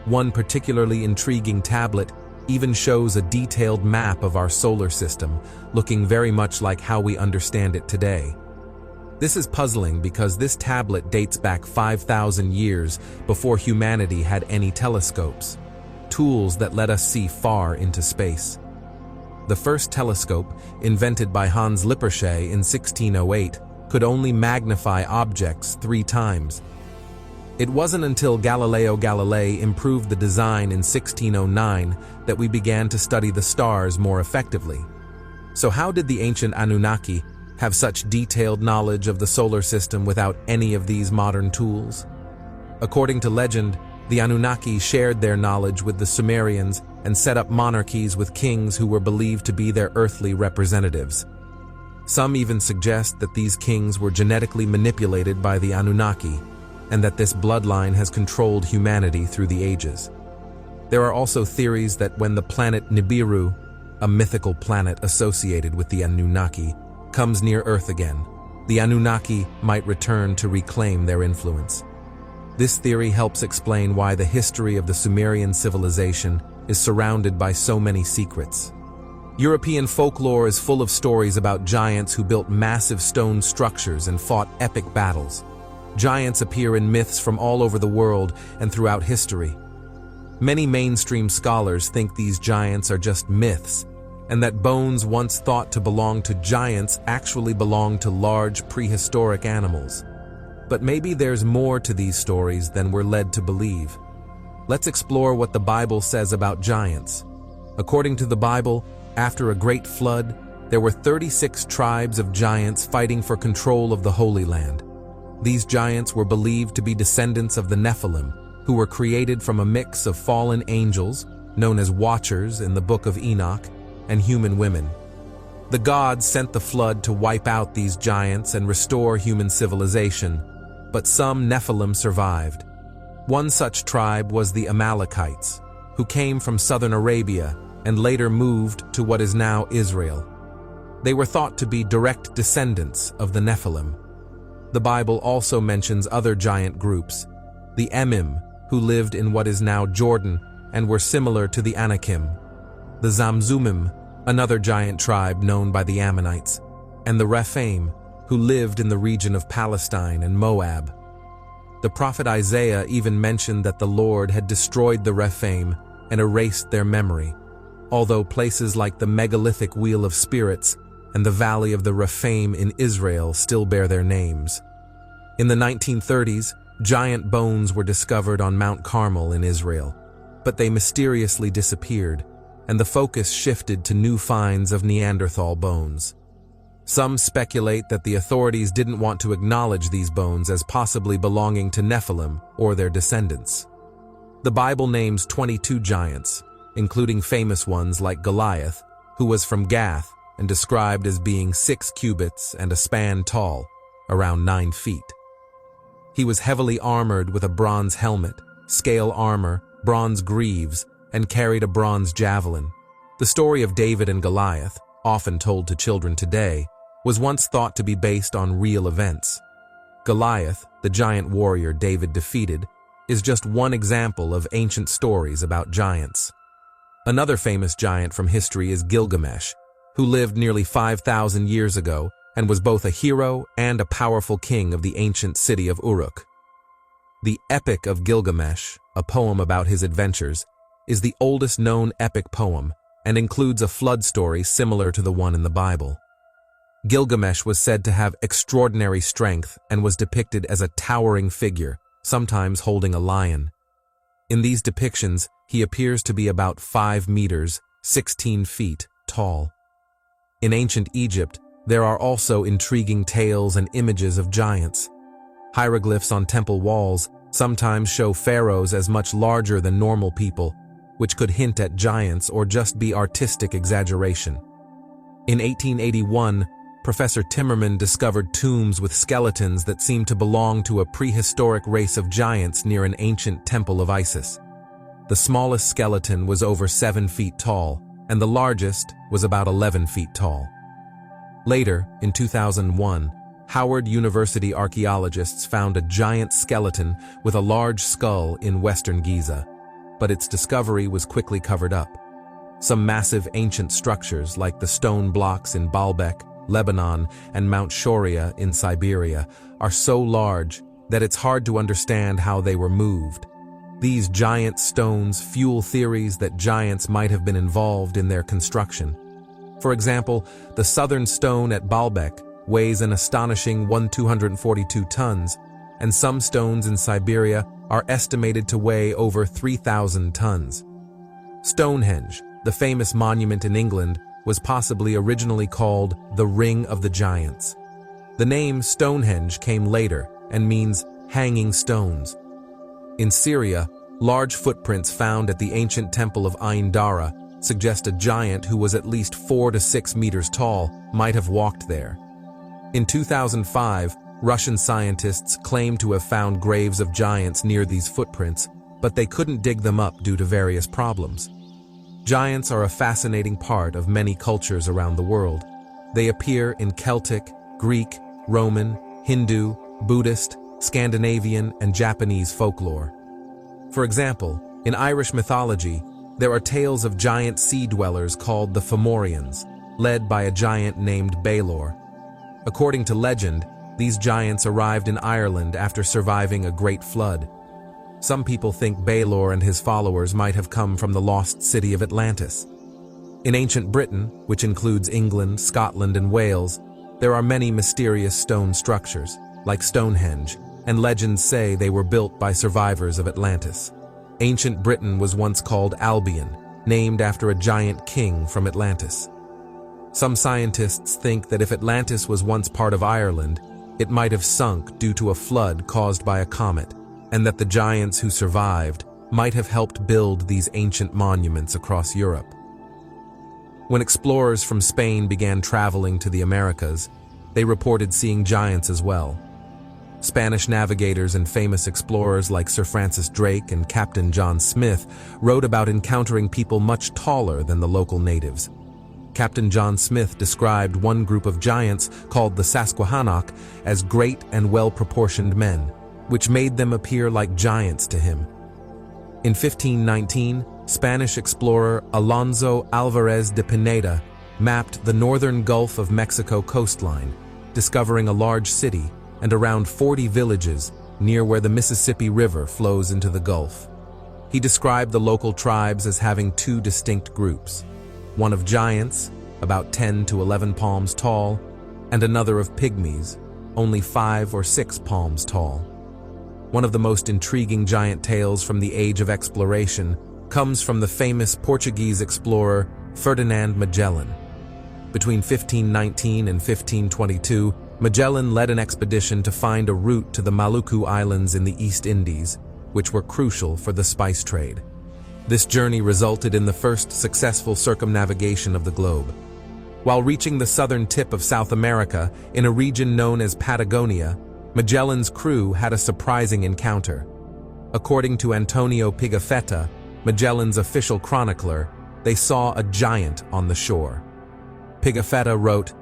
One particularly intriguing tablet even shows a detailed map of our solar system, looking very much like how we understand it today. This is puzzling because this tablet dates back 5,000 years before humanity had any telescopes, tools that let us see far into space. The first telescope, invented by Hans Lippershey in 1608, could only magnify objects 3 times. It wasn't until Galileo Galilei improved the design in 1609 that we began to study the stars more effectively. So how did the ancient Anunnaki have such detailed knowledge of the solar system without any of these modern tools? According to legend, the Anunnaki shared their knowledge with the Sumerians and set up monarchies with kings who were believed to be their earthly representatives. Some even suggest that these kings were genetically manipulated by the Anunnaki, and that this bloodline has controlled humanity through the ages. There are also theories that when the planet Nibiru, a mythical planet associated with the Anunnaki, comes near Earth again, the Anunnaki might return to reclaim their influence. This theory helps explain why the history of the Sumerian civilization is surrounded by so many secrets. European folklore is full of stories about giants who built massive stone structures and fought epic battles. Giants appear in myths from all over the world and throughout history. Many mainstream scholars think these giants are just myths, and that bones once thought to belong to giants actually belong to large prehistoric animals. But maybe there's more to these stories than we're led to believe. Let's explore what the Bible says about giants. According to the Bible, after a great flood, there were 36 tribes of giants fighting for control of the Holy Land. These giants were believed to be descendants of the Nephilim, who were created from a mix of fallen angels, known as Watchers in the Book of Enoch, and human women. The gods sent the flood to wipe out these giants and restore human civilization, but some Nephilim survived. One such tribe was the Amalekites, who came from southern Arabia and later moved to what is now Israel. They were thought to be direct descendants of the Nephilim. The Bible also mentions other giant groups, the Emim, who lived in what is now Jordan and were similar to the Anakim, the Zamzumim, another giant tribe known by the Ammonites, and the Rephaim, who lived in the region of Palestine and Moab. The prophet Isaiah even mentioned that the Lord had destroyed the Rephaim and erased their memory, although places like the megalithic Wheel of Spirits and the Valley of the Rephaim in Israel still bear their names. In the 1930s, Giant bones were discovered on Mount Carmel in Israel, but they mysteriously disappeared, and the focus shifted to new finds of Neanderthal bones. Some speculate that the authorities didn't want to acknowledge these bones as possibly belonging to Nephilim or their descendants. The Bible names 22 giants, including famous ones like Goliath, who was from Gath and described as being 6 cubits and a span tall, around 9 feet. He was heavily armored with a bronze helmet, scale armor, bronze greaves, and carried a bronze javelin. The story of David and Goliath, often told to children today, was once thought to be based on real events. Goliath, the giant warrior David defeated, is just one example of ancient stories about giants. Another famous giant from history is Gilgamesh, who lived nearly 5,000 years ago and was both a hero and a powerful king of the ancient city of Uruk. The Epic of Gilgamesh, a poem about his adventures, is the oldest known epic poem and includes a flood story similar to the one in the Bible. Gilgamesh was said to have extraordinary strength and was depicted as a towering figure, sometimes holding a lion. In these depictions, he appears to be about 5 meters, 16 feet, tall. In ancient Egypt, there are also intriguing tales and images of giants. Hieroglyphs on temple walls sometimes show pharaohs as much larger than normal people, which could hint at giants or just be artistic exaggeration. In 1881, Professor Timmerman discovered tombs with skeletons that seemed to belong to a prehistoric race of giants near an ancient temple of Isis. The smallest skeleton was over 7 feet tall, and the largest was about 11 feet tall. Later, in 2001, Howard University archaeologists found a giant skeleton with a large skull in western Giza, but its discovery was quickly covered up. Some massive ancient structures, like the stone blocks in Baalbek, Lebanon, and Mount Shoria in Siberia, are so large that it's hard to understand how they were moved. These giant stones fuel theories that giants might have been involved in their construction. For example, the southern stone at Baalbek weighs an astonishing 1,242 tons, and some stones in Siberia are estimated to weigh over 3,000 tons. Stonehenge, the famous monument in England, was possibly originally called the Ring of the Giants. The name Stonehenge came later and means hanging stones. In Syria, large footprints found at the ancient temple of Ain Dara suggest a giant who was at least 4 to 6 meters tall might have walked there. In 2005, Russian scientists claimed to have found graves of giants near these footprints, but they couldn't dig them up due to various problems. Giants are a fascinating part of many cultures around the world. They appear in Celtic, Greek, Roman, Hindu, Buddhist, Scandinavian, and Japanese folklore. For example, in Irish mythology, there are tales of giant sea dwellers called the Fomorians, led by a giant named Balor. According to legend, these giants arrived in Ireland after surviving a great flood. Some people think Balor and his followers might have come from the lost city of Atlantis. In ancient Britain, which includes England, Scotland, and Wales, there are many mysterious stone structures, like Stonehenge, and legends say they were built by survivors of Atlantis. Ancient Britain was once called Albion, named after a giant king from Atlantis. Some scientists think that if Atlantis was once part of Ireland, it might have sunk due to a flood caused by a comet, and that the giants who survived might have helped build these ancient monuments across Europe. When explorers from Spain began traveling to the Americas, they reported seeing giants as well. Spanish navigators and famous explorers like Sir Francis Drake and Captain John Smith wrote about encountering people much taller than the local natives. Captain John Smith described one group of giants called the Susquehannock as great and well-proportioned men, which made them appear like giants to him. In 1519, Spanish explorer Alonso Álvarez de Pineda mapped the northern Gulf of Mexico coastline, discovering a large city and around 40 villages near where the Mississippi River flows into the Gulf. He described the local tribes as having 2 distinct groups, one of giants, about 10 to 11 palms tall, and another of pygmies, only 5 or 6 palms tall. One of the most intriguing giant tales from the age of exploration comes from the famous Portuguese explorer Ferdinand Magellan. Between 1519 and 1522, Magellan led an expedition to find a route to the Maluku Islands in the East Indies, which were crucial for the spice trade. This journey resulted in the first successful circumnavigation of the globe. While reaching the southern tip of South America, in a region known as Patagonia, Magellan's crew had a surprising encounter. According to Antonio Pigafetta, Magellan's official chronicler, they saw a giant on the shore. Pigafetta wrote,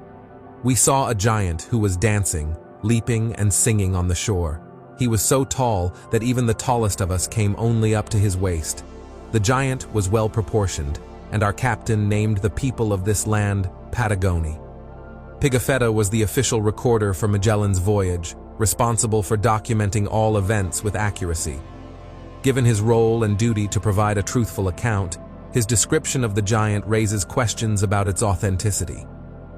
"We saw a giant who was dancing, leaping and singing on the shore. He was so tall that even the tallest of us came only up to his waist. The giant was well proportioned, and our captain named the people of this land Patagonia." Pigafetta was the official recorder for Magellan's voyage, responsible for documenting all events with accuracy. Given his role and duty to provide a truthful account, his description of the giant raises questions about its authenticity.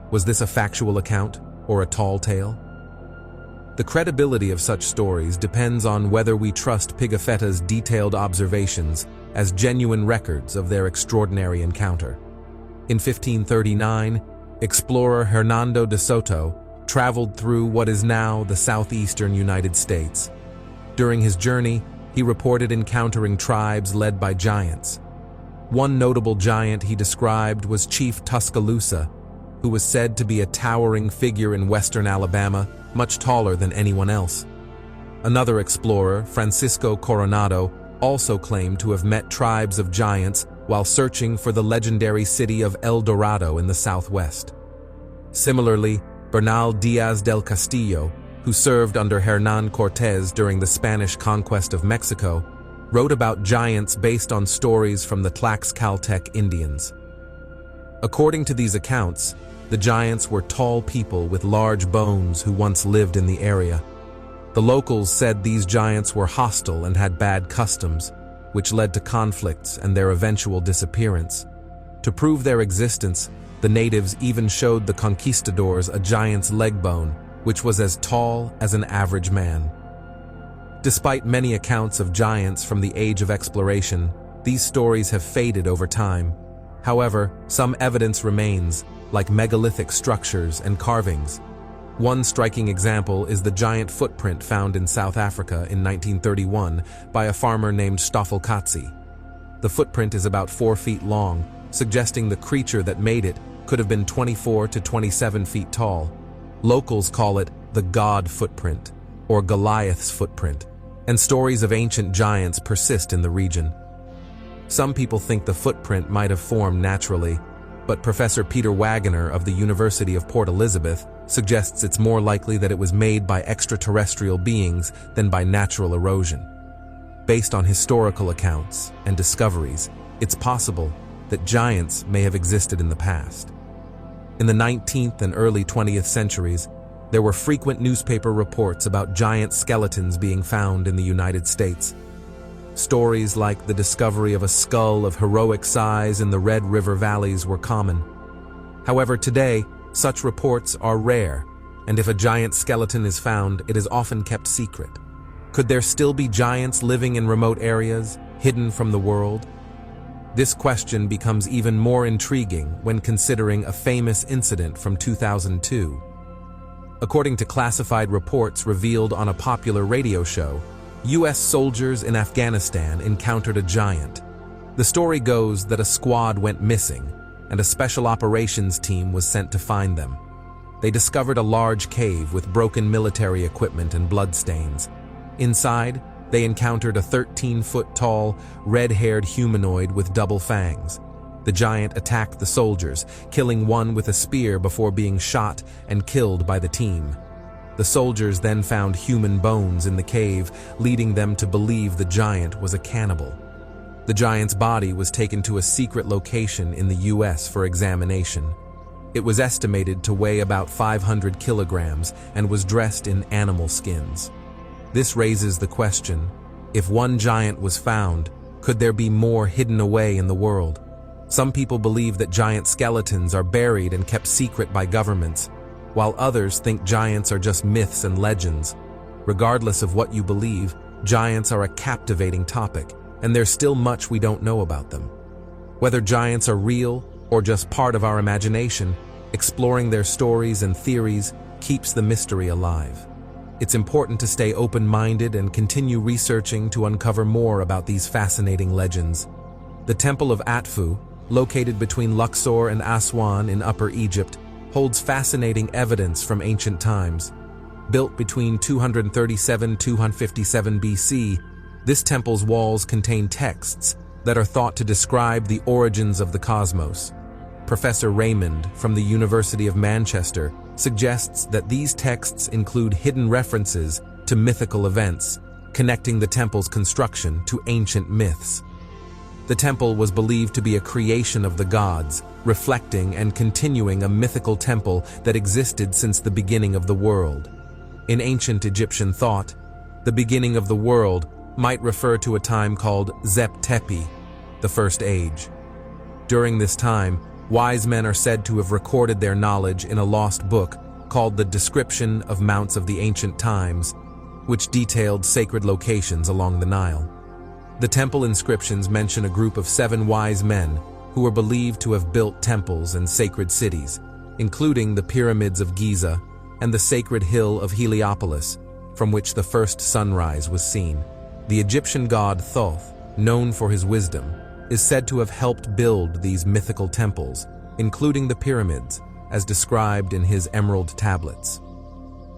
Was this a factual account or a tall tale? The credibility of such stories depends on whether we trust Pigafetta's detailed observations as genuine records of their extraordinary encounter. In 1539, explorer Hernando de Soto traveled through what is now the southeastern United States. During his journey, he reported encountering tribes led by giants. One notable giant he described was Chief Tuscaloosa, who was said to be a towering figure in western Alabama, much taller than anyone else. Another explorer, Francisco Coronado, also claimed to have met tribes of giants while searching for the legendary city of El Dorado in the southwest. Similarly, Bernal Diaz del Castillo, who served under Hernán Cortés during the Spanish conquest of Mexico, wrote about giants based on stories from the Tlaxcaltec Indians. According to these accounts, the giants were tall people with large bones who once lived in the area. The locals said these giants were hostile and had bad customs, which led to conflicts and their eventual disappearance. To prove their existence, the natives even showed the conquistadors a giant's leg bone, which was as tall as an average man. Despite many accounts of giants from the age of exploration, these stories have faded over time. However, some evidence remains, like megalithic structures and carvings. One striking example is the giant footprint found in South Africa in 1931 by a farmer named Stoffel Katsi. The footprint is about 4 feet long, suggesting the creature that made it could have been 24 to 27 feet tall. Locals call it the God footprint, or Goliath's footprint, and stories of ancient giants persist in the region. Some people think the footprint might have formed naturally, but Professor Peter Wagner of the University of Port Elizabeth suggests it's more likely that it was made by extraterrestrial beings than by natural erosion. Based on historical accounts and discoveries, it's possible that giants may have existed in the past. In the 19th and early 20th centuries, there were frequent newspaper reports about giant skeletons being found in the United States. Stories like the discovery of a skull of heroic size in the Red River valleys were common. However, today, such reports are rare, and if a giant skeleton is found, it is often kept secret. Could there still be giants living in remote areas, hidden from the world? This question becomes even more intriguing when considering a famous incident from 2002. According to classified reports revealed on a popular radio show, U.S. soldiers in Afghanistan encountered a giant. The story goes that a squad went missing, and a special operations team was sent to find them. They discovered a large cave with broken military equipment and bloodstains. Inside, they encountered a 13-foot-tall, red-haired humanoid with double fangs. The giant attacked the soldiers, killing one with a spear before being shot and killed by the team. The soldiers then found human bones in the cave, leading them to believe the giant was a cannibal. The giant's body was taken to a secret location in the U.S. for examination. It was estimated to weigh about 500 kilograms and was dressed in animal skins. This raises the question, if one giant was found, could there be more hidden away in the world? Some people believe that giant skeletons are buried and kept secret by governments, while others think giants are just myths and legends. Regardless of what you believe, Giants are a captivating topic, and there's still much we don't know about them. Whether giants are real or just part of our imagination, exploring their stories and theories keeps the mystery alive. It's important to stay open-minded and continue researching to uncover more about these fascinating legends. The Temple of Atfu, located between Luxor and Aswan in Upper Egypt, holds fascinating evidence from ancient times. Built between 237–257 BC, this temple's walls contain texts that are thought to describe the origins of the cosmos. Professor Raymond from the University of Manchester suggests that these texts include hidden references to mythical events, connecting the temple's construction to ancient myths. The temple was believed to be a creation of the gods, reflecting and continuing a mythical temple that existed since the beginning of the world. In ancient Egyptian thought, the beginning of the world might refer to a time called Zep Tepi, the First Age. During this time, wise men are said to have recorded their knowledge in a lost book called the Description of Mounts of the Ancient Times, which detailed sacred locations along the Nile. The temple inscriptions mention a group of 7 wise men who were believed to have built temples and sacred cities, including the pyramids of Giza and the sacred hill of Heliopolis, from which the first sunrise was seen. The Egyptian god Thoth, known for his wisdom, is said to have helped build these mythical temples, including the pyramids, as described in his emerald tablets.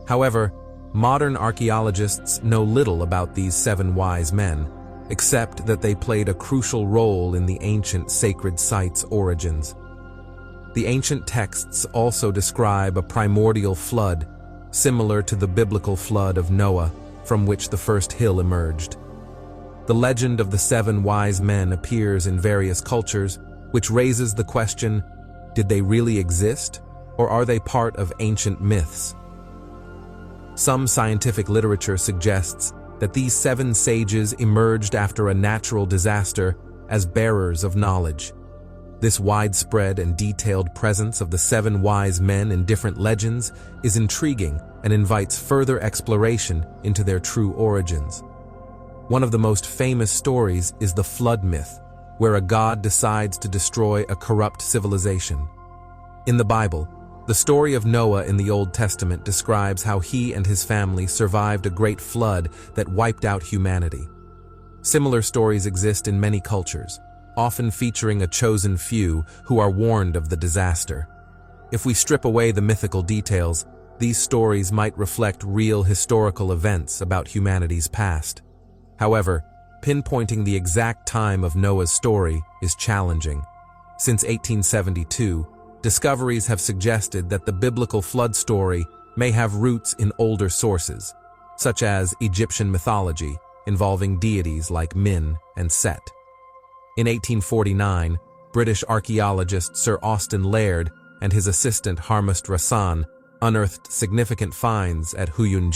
However, modern archaeologists know little about these 7 wise men, except that they played a crucial role in the ancient sacred site's origins. The ancient texts also describe a primordial flood, similar to the biblical flood of Noah, from which the first hill emerged. The legend of the 7 wise men appears in various cultures, which raises the question, did they really exist, or are they part of ancient myths? Some scientific literature suggests that these 7 sages emerged after a natural disaster as bearers of knowledge. This widespread and detailed presence of the 7 wise men in different legends is intriguing and invites further exploration into their true origins. One of the most famous stories is the flood myth, where a god decides to destroy a corrupt civilization. In the Bible, the story of Noah in the Old Testament describes how he and his family survived a great flood that wiped out humanity. Similar stories exist in many cultures, often featuring a chosen few who are warned of the disaster. If we strip away the mythical details, these stories might reflect real historical events about humanity's past. However, pinpointing the exact time of Noah's story is challenging. Since 1872, discoveries have suggested that the biblical flood story may have roots in older sources, such as Egyptian mythology involving deities like Min and Set. In 1849, British archaeologist Sir Austin Laird and his assistant Harmust Rassan unearthed significant finds at Huyun.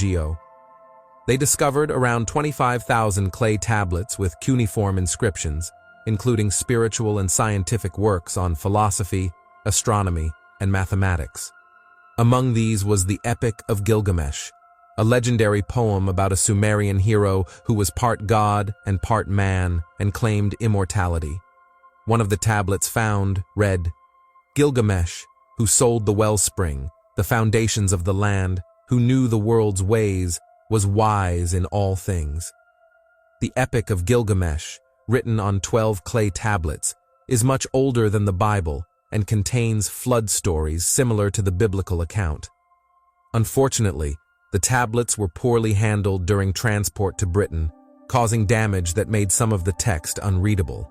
They discovered around 25,000 clay tablets with cuneiform inscriptions, including spiritual and scientific works on philosophy, astronomy, and mathematics. Among these was the Epic of Gilgamesh, a legendary poem about a Sumerian hero who was part god and part man and claimed immortality. One of the tablets found read, "Gilgamesh, who sold the wellspring, the foundations of the land, who knew the world's ways, was wise in all things." The Epic of Gilgamesh, written on 12 clay tablets, is much older than the Bible and contains flood stories similar to the biblical account. Unfortunately, the tablets were poorly handled during transport to Britain, causing damage that made some of the text unreadable.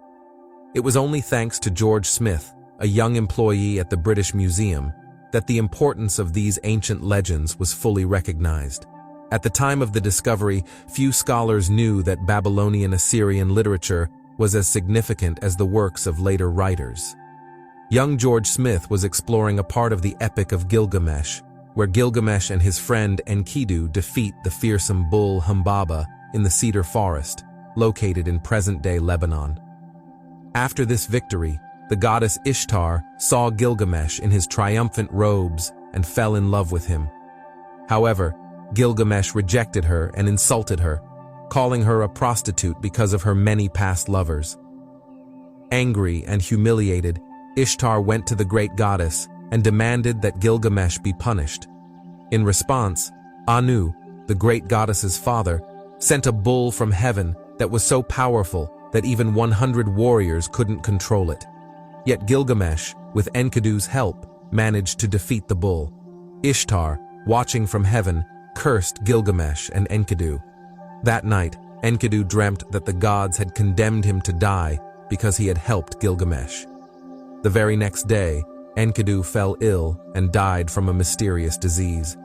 It was only thanks to George Smith, a young employee at the British Museum, that the importance of these ancient legends was fully recognized. At the time of the discovery, few scholars knew that Babylonian Assyrian literature was as significant as the works of later writers. Young George Smith was exploring a part of the Epic of Gilgamesh, where Gilgamesh and his friend Enkidu defeat the fearsome bull Humbaba in the cedar forest, located in present-day Lebanon. After this victory, the goddess Ishtar saw Gilgamesh in his triumphant robes and fell in love with him. However, Gilgamesh rejected her and insulted her, calling her a prostitute because of her many past lovers. Angry and humiliated, Ishtar went to the great goddess and demanded that Gilgamesh be punished. In response, Anu, the great goddess's father, sent a bull from heaven that was so powerful that even 100 warriors couldn't control it. Yet Gilgamesh, with Enkidu's help, managed to defeat the bull. Ishtar, watching from heaven, cursed Gilgamesh and Enkidu. That night, Enkidu dreamt that the gods had condemned him to die because he had helped Gilgamesh. The very next day, Enkidu fell ill and died from a mysterious disease.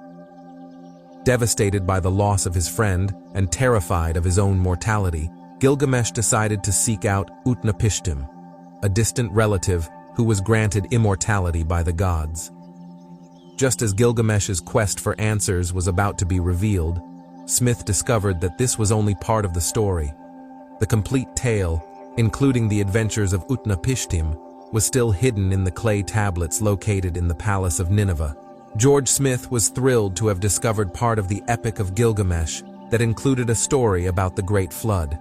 Devastated by the loss of his friend and terrified of his own mortality, Gilgamesh decided to seek out Utnapishtim, a distant relative who was granted immortality by the gods. Just as Gilgamesh's quest for answers was about to be revealed, Smith discovered that this was only part of the story. The complete tale, including the adventures of Utnapishtim, was still hidden in the clay tablets located in the Palace of Nineveh. George Smith was thrilled to have discovered part of the Epic of Gilgamesh that included a story about the Great Flood.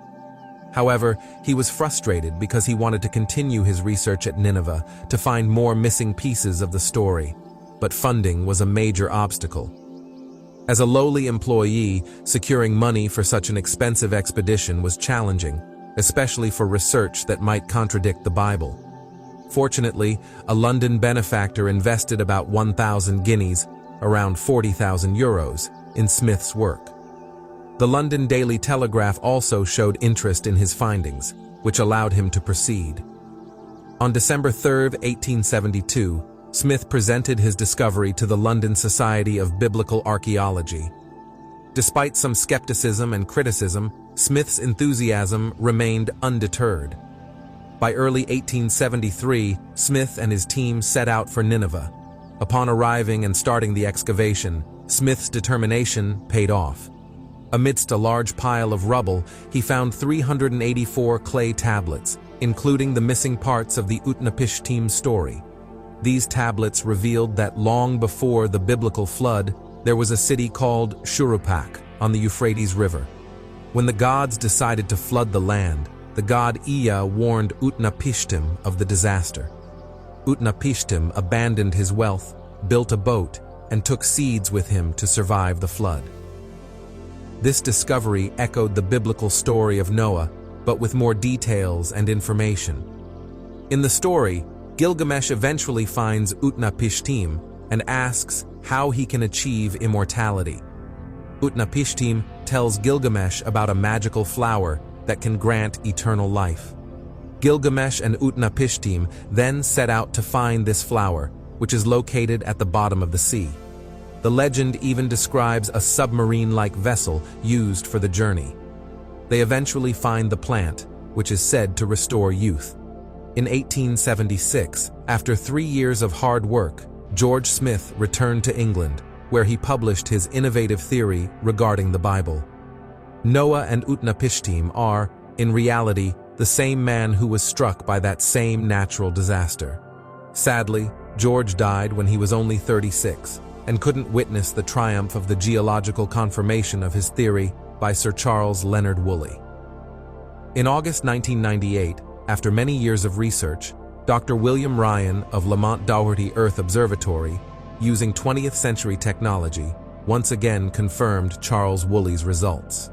However, he was frustrated because he wanted to continue his research at Nineveh to find more missing pieces of the story, but funding was a major obstacle. As a lowly employee, securing money for such an expensive expedition was challenging, especially for research that might contradict the Bible. Fortunately, a London benefactor invested about 1,000 guineas, around 40,000 euros, in Smith's work. The London Daily Telegraph also showed interest in his findings, which allowed him to proceed. On December 3, 1872, Smith presented his discovery to the London Society of Biblical Archaeology. Despite some skepticism and criticism, Smith's enthusiasm remained undeterred. By early 1873, Smith and his team set out for Nineveh. Upon arriving and starting the excavation, Smith's determination paid off. Amidst a large pile of rubble, he found 384 clay tablets, including the missing parts of the Utnapishtim story. These tablets revealed that long before the biblical flood, there was a city called Shuruppak on the Euphrates River. When the gods decided to flood the land, the god Ea warned Utnapishtim of the disaster. Utnapishtim abandoned his wealth, built a boat, and took seeds with him to survive the flood. This discovery echoed the biblical story of Noah, but with more details and information. In the story, Gilgamesh eventually finds Utnapishtim and asks how he can achieve immortality. Utnapishtim tells Gilgamesh about a magical flower that can grant eternal life. Gilgamesh and Utnapishtim then set out to find this flower, which is located at the bottom of the sea. The legend even describes a submarine-like vessel used for the journey. They eventually find the plant, which is said to restore youth. In 1876, after 3 years of hard work, George Smith returned to England, where he published his innovative theory regarding the Bible. Noah and Utnapishtim are, in reality, the same man who was struck by that same natural disaster. Sadly, George died when he was only 36 and couldn't witness the triumph of the geological confirmation of his theory by Sir Charles Leonard Woolley. In August 1998, after many years of research, Dr. William Ryan of Lamont Doherty Earth Observatory, using 20th century technology, once again confirmed Charles Woolley's results.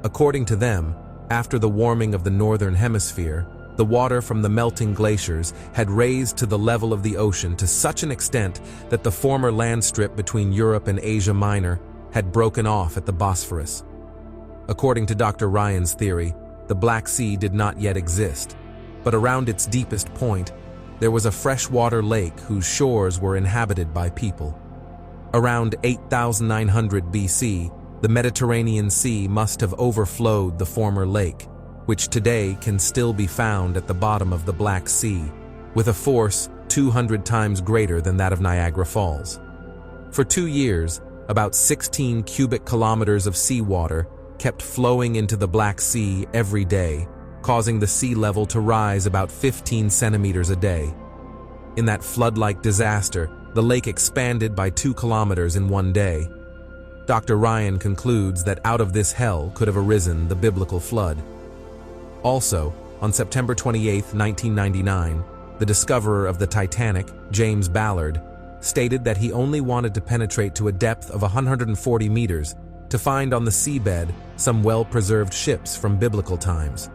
According to them, after the warming of the northern hemisphere, the water from the melting glaciers had raised to the level of the ocean to such an extent that the former land strip between Europe and Asia Minor had broken off at the Bosphorus. According to Dr. Ryan's theory, the Black Sea did not yet exist, but around its deepest point, there was a freshwater lake whose shores were inhabited by people. Around 8,900 BC, the Mediterranean Sea must have overflowed the former lake, which today can still be found at the bottom of the Black Sea, with a force 200 times greater than that of Niagara Falls. For 2 years, about 16 cubic kilometers of seawater kept flowing into the Black Sea every day, causing the sea level to rise about 15 centimeters a day. In that flood-like disaster, the lake expanded by 2 kilometers in one day. Dr. Ryan concludes that out of this hell could have arisen the biblical flood. Also, on September 28, 1999, the discoverer of the Titanic, James Ballard, stated that he only wanted to penetrate to a depth of 140 meters to find on the seabed some well-preserved ships from biblical times.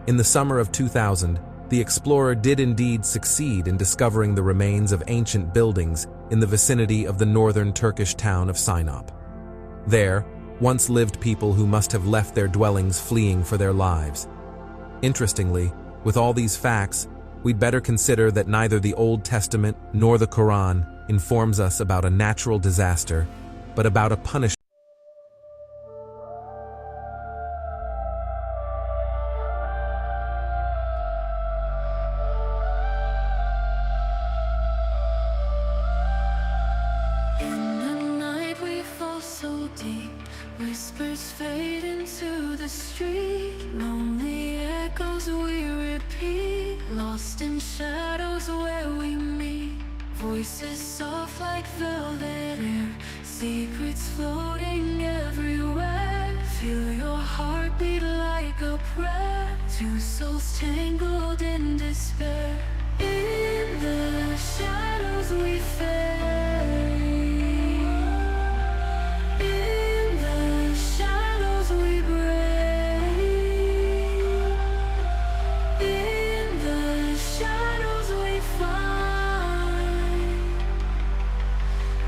In the summer of 2000, the explorer did indeed succeed in discovering the remains of ancient buildings in the vicinity of the northern Turkish town of Sinop. There, once lived people who must have left their dwellings fleeing for their lives. Interestingly, with all these facts, we'd better consider that neither the Old Testament nor the Quran informs us about a natural disaster, but about a punishment. Whispers fade into the street, lonely echoes we repeat, lost in shadows where we meet. Voices soft like velvet air, secrets floating everywhere. Feel your heartbeat like a prayer, two souls tangled in despair. In the shadows we fade.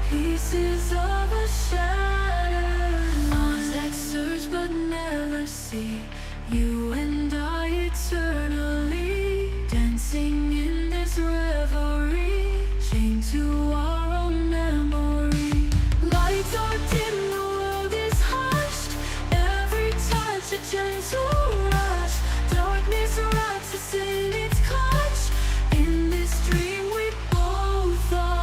Pieces of a shattered lost that search but never see. You and I eternally dancing in this revelry, chained to our own memory. Lights are dim, the world is hushed. Every touch a gentle rush. Darkness wraps us in its clutch. In this dream we both are.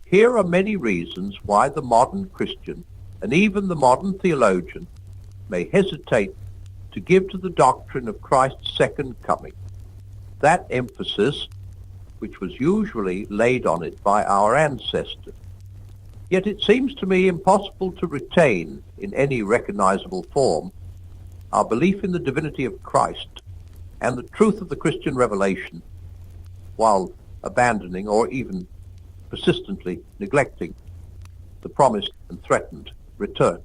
Here are many reasons why the modern Christian, and even the modern theologian, may hesitate to give to the doctrine of Christ's second coming that emphasis which was usually laid on it by our ancestors. Yet it seems to me impossible to retain in any recognizable form our belief in the divinity of Christ and the truth of the Christian revelation, while abandoning or even persistently neglecting the promised and threatened return.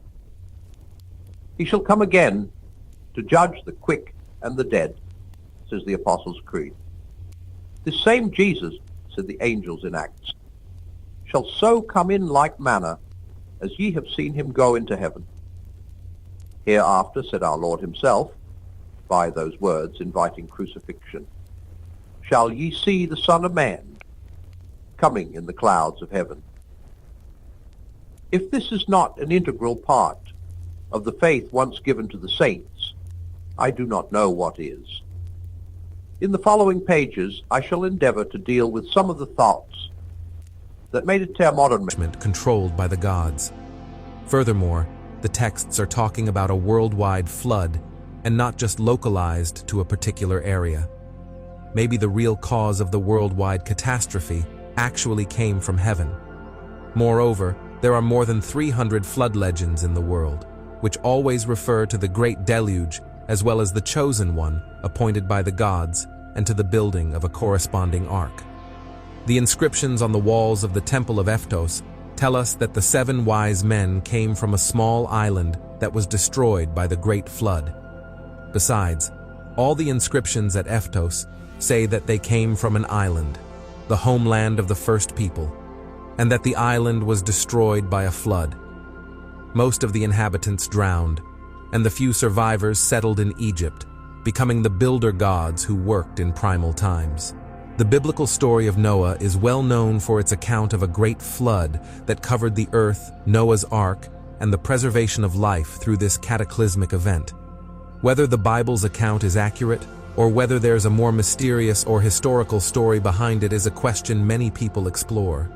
He shall come again to judge the quick and the dead, says the Apostles' Creed. This same Jesus, said the angels in Acts, shall so come in like manner as ye have seen him go into heaven. Hereafter, said our Lord himself, by those words inviting crucifixion, shall ye see the Son of Man coming in the clouds of heaven. If this is not an integral part of the faith once given to the saints, I do not know what is. In the following pages, I shall endeavor to deal with some of the thoughts that made it tear modern man controlled by the gods. Furthermore, the texts are talking about a worldwide flood and not just localized to a particular area. Maybe the real cause of the worldwide catastrophe actually came from heaven. Moreover, there are more than 300 flood legends in the world, which always refer to the great deluge as well as the chosen one appointed by the gods and to the building of a corresponding ark. The inscriptions on the walls of the Temple of Ephesus tell us that the 7 wise men came from a small island that was destroyed by the great flood. Besides, all the inscriptions at Ephesus say that they came from an island, the homeland of the first people, and that the island was destroyed by a flood. Most of the inhabitants drowned, and the few survivors settled in Egypt, becoming the builder gods who worked in primal times. The biblical story of Noah is well known for its account of a great flood that covered the earth, Noah's Ark, and the preservation of life through this cataclysmic event. Whether the Bible's account is accurate, or whether there's a more mysterious or historical story behind it is a question many people explore.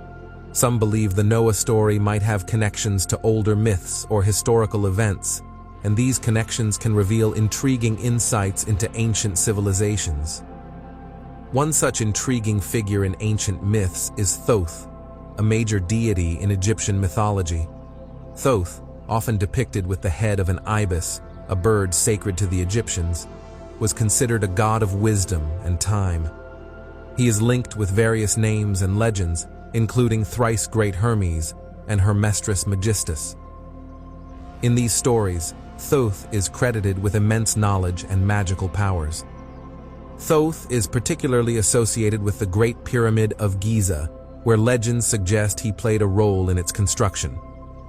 Some believe the Noah story might have connections to older myths or historical events, and these connections can reveal intriguing insights into ancient civilizations. One such intriguing figure in ancient myths is Thoth, a major deity in Egyptian mythology. Thoth, often depicted with the head of an ibis, a bird sacred to the Egyptians, was considered a god of wisdom and time. He is linked with various names and legends, including thrice great Hermes and Hermestris Megistus. In these stories, Thoth is credited with immense knowledge and magical powers. Thoth is particularly associated with the Great Pyramid of Giza, where legends suggest he played a role in its construction.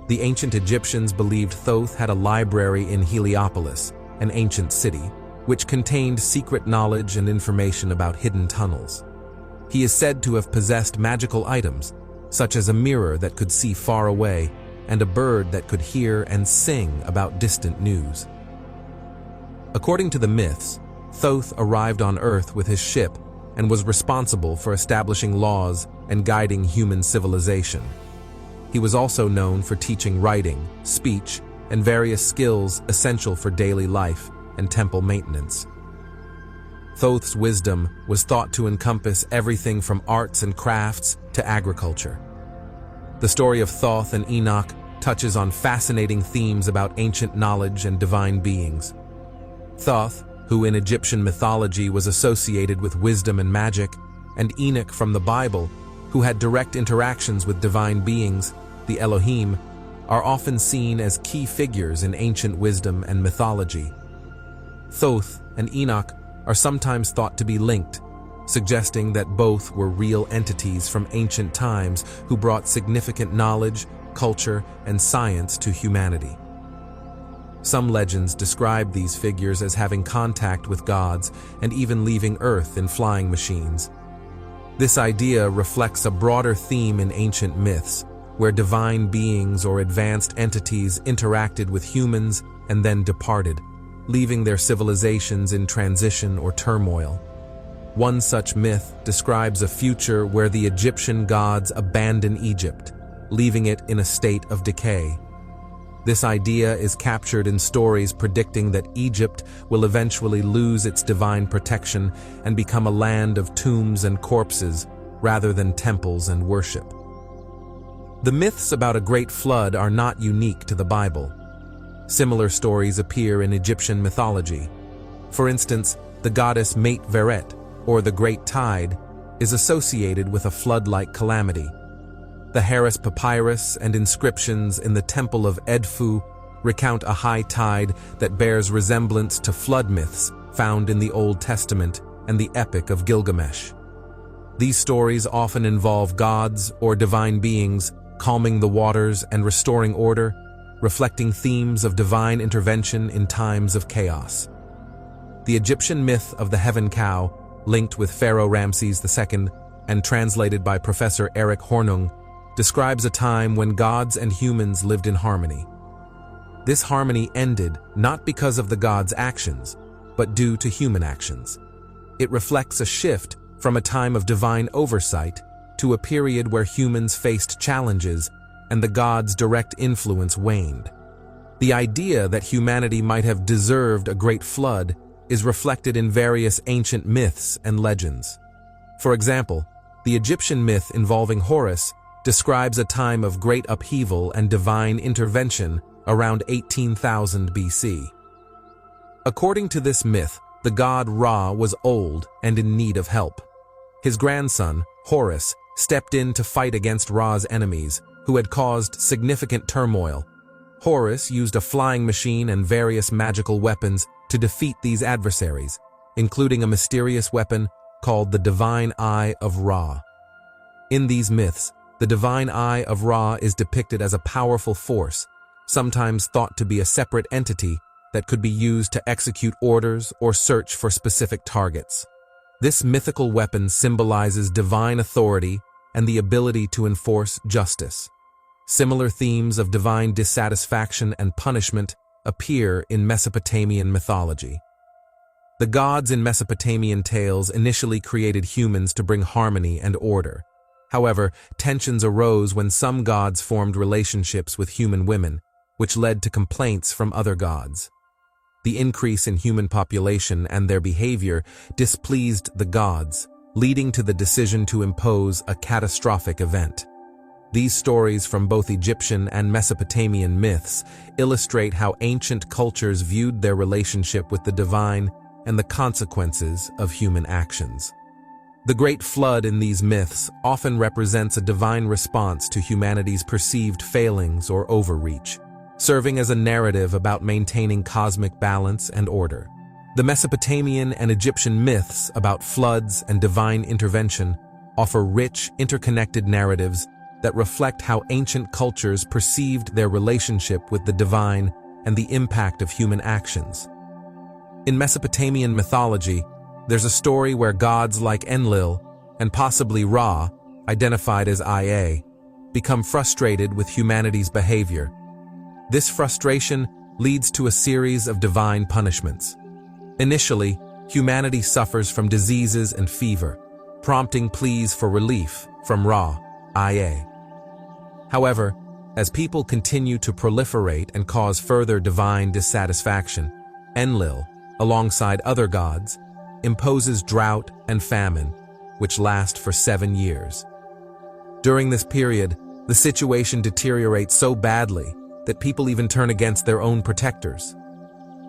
The ancient Egyptians believed Thoth had a library in Heliopolis, an ancient city, which contained secret knowledge and information about hidden tunnels. He is said to have possessed magical items, such as a mirror that could see far away and a bird that could hear and sing about distant news. According to the myths, Thoth arrived on Earth with his ship and was responsible for establishing laws and guiding human civilization. He was also known for teaching writing, speech, and various skills essential for daily life and temple maintenance. Thoth's wisdom was thought to encompass everything from arts and crafts to agriculture. The story of Thoth and Enoch touches on fascinating themes about ancient knowledge and divine beings. Thoth, who in Egyptian mythology was associated with wisdom and magic, and Enoch from the Bible, who had direct interactions with divine beings, the Elohim, are often seen as key figures in ancient wisdom and mythology. Thoth and Enoch are sometimes thought to be linked, suggesting that both were real entities from ancient times who brought significant knowledge, culture, and science to humanity. Some legends describe these figures as having contact with gods and even leaving Earth in flying machines. This idea reflects a broader theme in ancient myths, where divine beings or advanced entities interacted with humans and then departed, leaving their civilizations in transition or turmoil. One such myth describes a future where the Egyptian gods abandon Egypt, leaving it in a state of decay. This idea is captured in stories predicting that Egypt will eventually lose its divine protection and become a land of tombs and corpses rather than temples and worship. The myths about a great flood are not unique to the Bible. Similar stories appear in Egyptian mythology. For instance, the goddess Mate Veret, or the Great Tide, is associated with a flood-like calamity. The Harris Papyrus and inscriptions in the Temple of Edfu recount a high tide that bears resemblance to flood myths found in the Old Testament and the Epic of Gilgamesh. These stories often involve gods or divine beings calming the waters and restoring order, reflecting themes of divine intervention in times of chaos. The Egyptian myth of the Heaven Cow, linked with Pharaoh Ramses II and translated by Professor Eric Hornung, describes a time when gods and humans lived in harmony. This harmony ended not because of the gods' actions, but due to human actions. It reflects a shift from a time of divine oversight to a period where humans faced challenges and the gods' direct influence waned. The idea that humanity might have deserved a great flood is reflected in various ancient myths and legends. For example, the Egyptian myth involving Horus describes a time of great upheaval and divine intervention around 18,000 BC. According to this myth, the god Ra was old and in need of help. His grandson, Horus, stepped in to fight against Ra's enemies, who had caused significant turmoil. Horus used a flying machine and various magical weapons to defeat these adversaries, including a mysterious weapon called the Divine Eye of Ra. In these myths, the Divine Eye of Ra is depicted as a powerful force, sometimes thought to be a separate entity that could be used to execute orders or search for specific targets. This mythical weapon symbolizes divine authority and the ability to enforce justice. Similar themes of divine dissatisfaction and punishment appear in Mesopotamian mythology. The gods in Mesopotamian tales initially created humans to bring harmony and order. However, tensions arose when some gods formed relationships with human women, which led to complaints from other gods. The increase in human population and their behavior displeased the gods, leading to the decision to impose a catastrophic event. These stories from both Egyptian and Mesopotamian myths illustrate how ancient cultures viewed their relationship with the divine and the consequences of human actions. The Great Flood in these myths often represents a divine response to humanity's perceived failings or overreach, serving as a narrative about maintaining cosmic balance and order. The Mesopotamian and Egyptian myths about floods and divine intervention offer rich, interconnected narratives that reflect how ancient cultures perceived their relationship with the divine and the impact of human actions. In Mesopotamian mythology, there's a story where gods like Enlil and possibly Ra, identified as Ia, become frustrated with humanity's behavior. This frustration leads to a series of divine punishments. Initially, humanity suffers from diseases and fever, prompting pleas for relief from Ra, Ia. However, as people continue to proliferate and cause further divine dissatisfaction, Enlil, alongside other gods, imposes drought and famine, which last for 7 years. During this period, the situation deteriorates so badly that people even turn against their own protectors.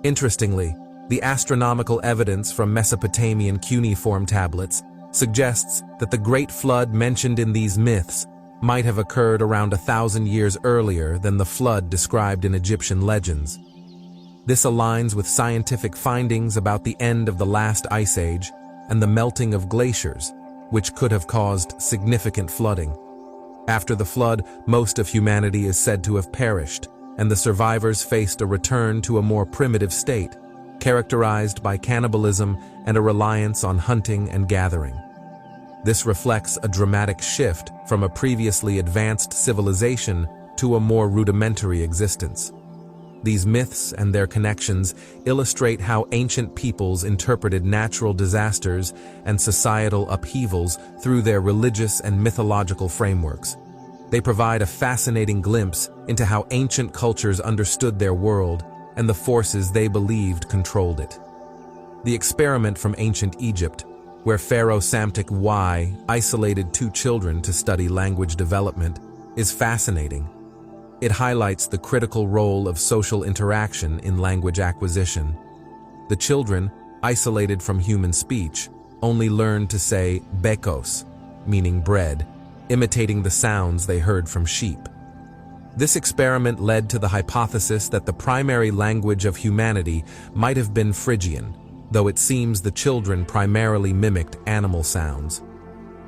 Interestingly, the astronomical evidence from Mesopotamian cuneiform tablets suggests that the Great Flood mentioned in these myths might have occurred around 1,000 years earlier than the flood described in Egyptian legends. This aligns with scientific findings about the end of the last ice age and the melting of glaciers, which could have caused significant flooding. After the flood, most of humanity is said to have perished, and the survivors faced a return to a more primitive state, characterized by cannibalism and a reliance on hunting and gathering. This reflects a dramatic shift from a previously advanced civilization to a more rudimentary existence. These myths and their connections illustrate how ancient peoples interpreted natural disasters and societal upheavals through their religious and mythological frameworks. They provide a fascinating glimpse into how ancient cultures understood their world and the forces they believed controlled it. The experiment from ancient Egypt, where Pharaoh Psamtik I isolated 2 children to study language development, is fascinating. It highlights the critical role of social interaction in language acquisition. The children, isolated from human speech, only learned to say bekos, meaning bread, imitating the sounds they heard from sheep. This experiment led to the hypothesis that the primary language of humanity might have been Phrygian, though it seems the children primarily mimicked animal sounds.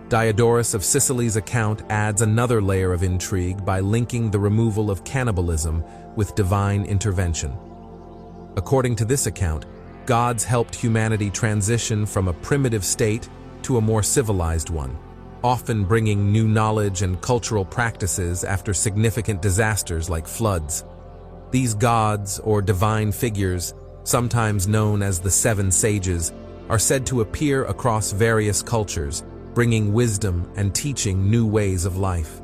Diodorus of Sicily's account adds another layer of intrigue by linking the removal of cannibalism with divine intervention. According to this account, gods helped humanity transition from a primitive state to a more civilized one, often bringing new knowledge and cultural practices after significant disasters like floods. These gods, or divine figures, sometimes known as the 7 sages, are said to appear across various cultures, bringing wisdom and teaching new ways of life.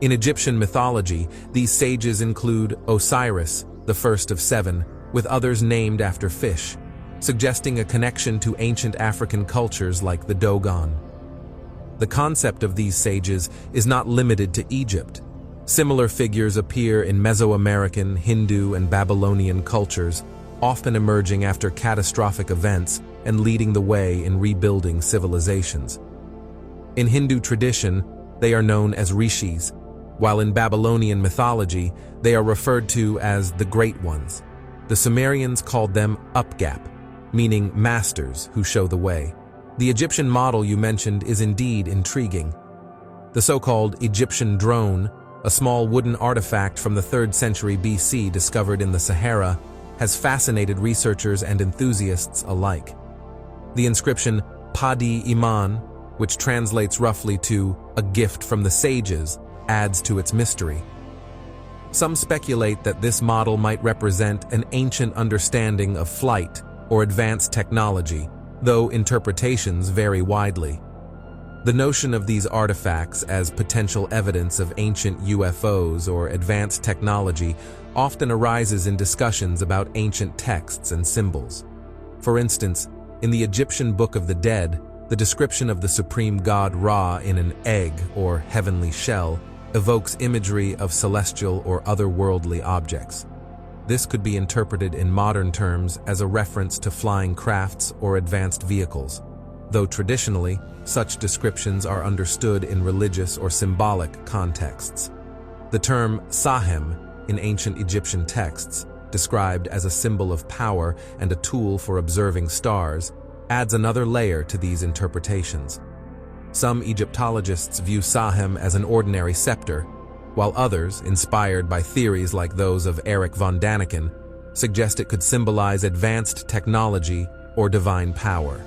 In Egyptian mythology, these sages include Osiris, the first of 7, with others named after fish, suggesting a connection to ancient African cultures like the Dogon. The concept of these sages is not limited to Egypt. Similar figures appear in Mesoamerican, Hindu, and Babylonian cultures, often emerging after catastrophic events and leading the way in rebuilding civilizations. In Hindu tradition, they are known as rishis, while in Babylonian mythology, they are referred to as the Great Ones. The Sumerians called them Upgap, meaning masters who show the way. The Egyptian model you mentioned is indeed intriguing. The so-called Egyptian drone, a small wooden artifact from the 3rd century BC discovered in the Sahara, has fascinated researchers and enthusiasts alike. The inscription, Padi Iman, which translates roughly to a gift from the sages, adds to its mystery. Some speculate that this model might represent an ancient understanding of flight or advanced technology, though interpretations vary widely. The notion of these artifacts as potential evidence of ancient UFOs or advanced technology often arises in discussions about ancient texts and symbols. For instance, in the Egyptian Book of the Dead, the description of the supreme god Ra in an egg or heavenly shell evokes imagery of celestial or otherworldly objects. This could be interpreted in modern terms as a reference to flying crafts or advanced vehicles, though traditionally, such descriptions are understood in religious or symbolic contexts. The term Sahem in ancient Egyptian texts, described as a symbol of power and a tool for observing stars, adds another layer to these interpretations. Some Egyptologists view Sahem as an ordinary scepter, while others, inspired by theories like those of Erich von Daniken, suggest it could symbolize advanced technology or divine power.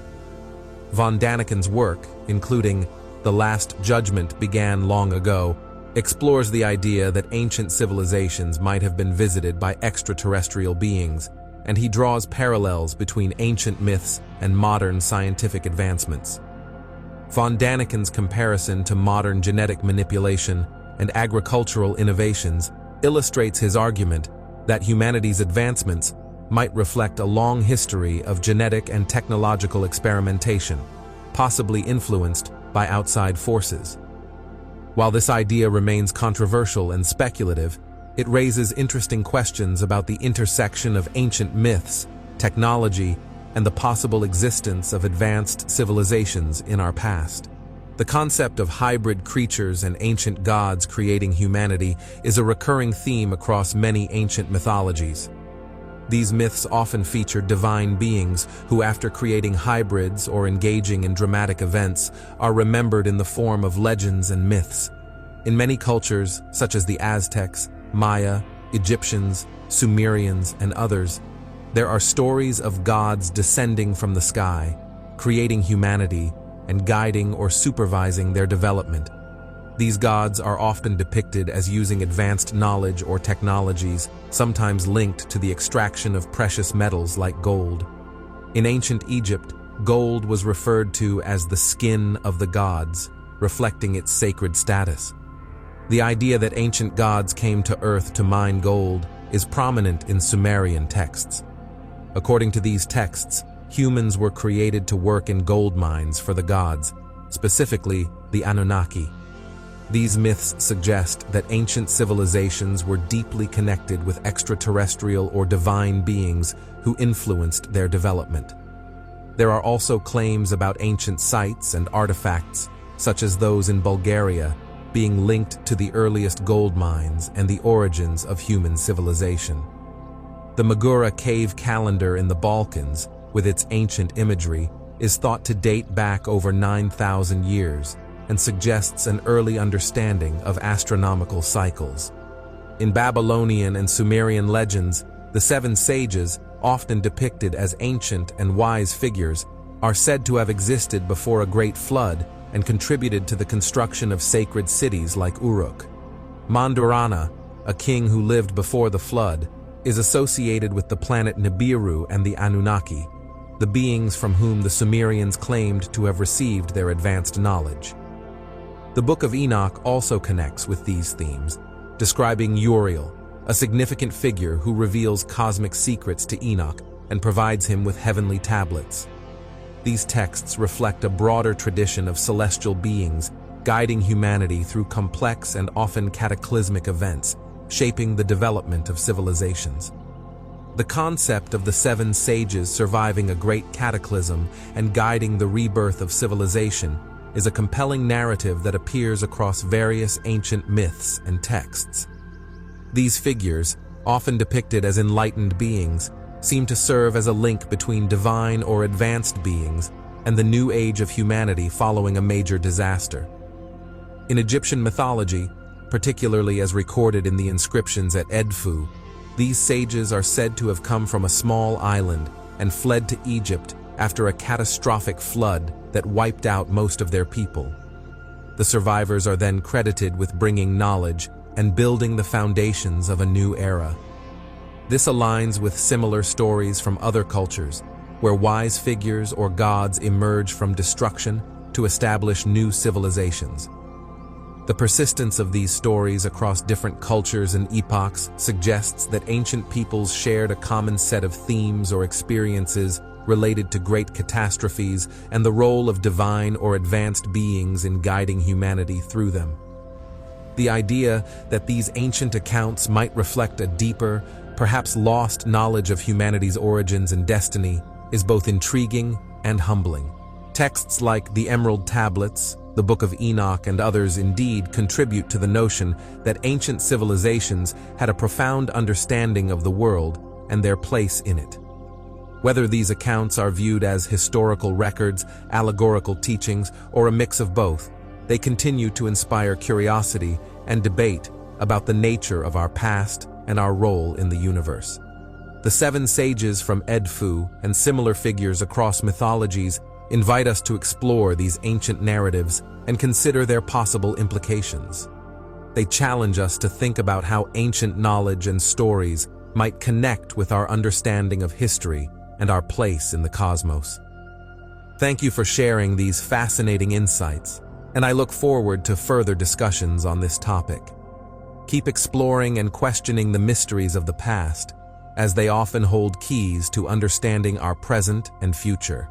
Von Daniken's work, including The Last Judgment Began Long Ago, explores the idea that ancient civilizations might have been visited by extraterrestrial beings, and he draws parallels between ancient myths and modern scientific advancements. Von Daniken's comparison to modern genetic manipulation and agricultural innovations illustrates his argument that humanity's advancements might reflect a long history of genetic and technological experimentation, possibly influenced by outside forces. While this idea remains controversial and speculative, it raises interesting questions about the intersection of ancient myths, technology, and the possible existence of advanced civilizations in our past. The concept of hybrid creatures and ancient gods creating humanity is a recurring theme across many ancient mythologies. These myths often feature divine beings who, after creating hybrids or engaging in dramatic events, are remembered in the form of legends and myths. In many cultures, such as the Aztecs, Maya, Egyptians, Sumerians, and others, there are stories of gods descending from the sky, creating humanity, and guiding or supervising their development. These gods are often depicted as using advanced knowledge or technologies, sometimes linked to the extraction of precious metals like gold. In ancient Egypt, gold was referred to as the skin of the gods, reflecting its sacred status. The idea that ancient gods came to Earth to mine gold is prominent in Sumerian texts. According to these texts, humans were created to work in gold mines for the gods, specifically the Anunnaki. These myths suggest that ancient civilizations were deeply connected with extraterrestrial or divine beings who influenced their development. There are also claims about ancient sites and artifacts, such as those in Bulgaria, being linked to the earliest gold mines and the origins of human civilization. The Magura cave calendar in the Balkans, with its ancient imagery, is thought to date back over 9,000 years and suggests an early understanding of astronomical cycles. In Babylonian and Sumerian legends, the seven sages, often depicted as ancient and wise figures, are said to have existed before a great flood and contributed to the construction of sacred cities like Uruk. Mandurana, a king who lived before the flood, is associated with the planet Nibiru and the Anunnaki, the beings from whom the Sumerians claimed to have received their advanced knowledge. The Book of Enoch also connects with these themes, describing Uriel, a significant figure who reveals cosmic secrets to Enoch and provides him with heavenly tablets. These texts reflect a broader tradition of celestial beings guiding humanity through complex and often cataclysmic events, shaping the development of civilizations. The concept of the seven sages surviving a great cataclysm and guiding the rebirth of civilization is a compelling narrative that appears across various ancient myths and texts. These figures, often depicted as enlightened beings, seem to serve as a link between divine or advanced beings and the new age of humanity following a major disaster. In Egyptian mythology, particularly as recorded in the inscriptions at Edfu, these sages are said to have come from a small island and fled to Egypt after a catastrophic flood that wiped out most of their people. The survivors are then credited with bringing knowledge and building the foundations of a new era. This aligns with similar stories from other cultures, where wise figures or gods emerge from destruction to establish new civilizations. The persistence of these stories across different cultures and epochs suggests that ancient peoples shared a common set of themes or experiences related to great catastrophes and the role of divine or advanced beings in guiding humanity through them. The idea that these ancient accounts might reflect a deeper, perhaps lost knowledge of humanity's origins and destiny is both intriguing and humbling. Texts like the Emerald Tablets, the Book of Enoch, and others indeed contribute to the notion that ancient civilizations had a profound understanding of the world and their place in it. Whether these accounts are viewed as historical records, allegorical teachings, or a mix of both, they continue to inspire curiosity and debate about the nature of our past and our role in the universe. The seven sages from Edfu and similar figures across mythologies invite us to explore these ancient narratives and consider their possible implications. They challenge us to think about how ancient knowledge and stories might connect with our understanding of history and our place in the cosmos. Thank you for sharing these fascinating insights, and I look forward to further discussions on this topic. Keep exploring and questioning the mysteries of the past, as they often hold keys to understanding our present and future.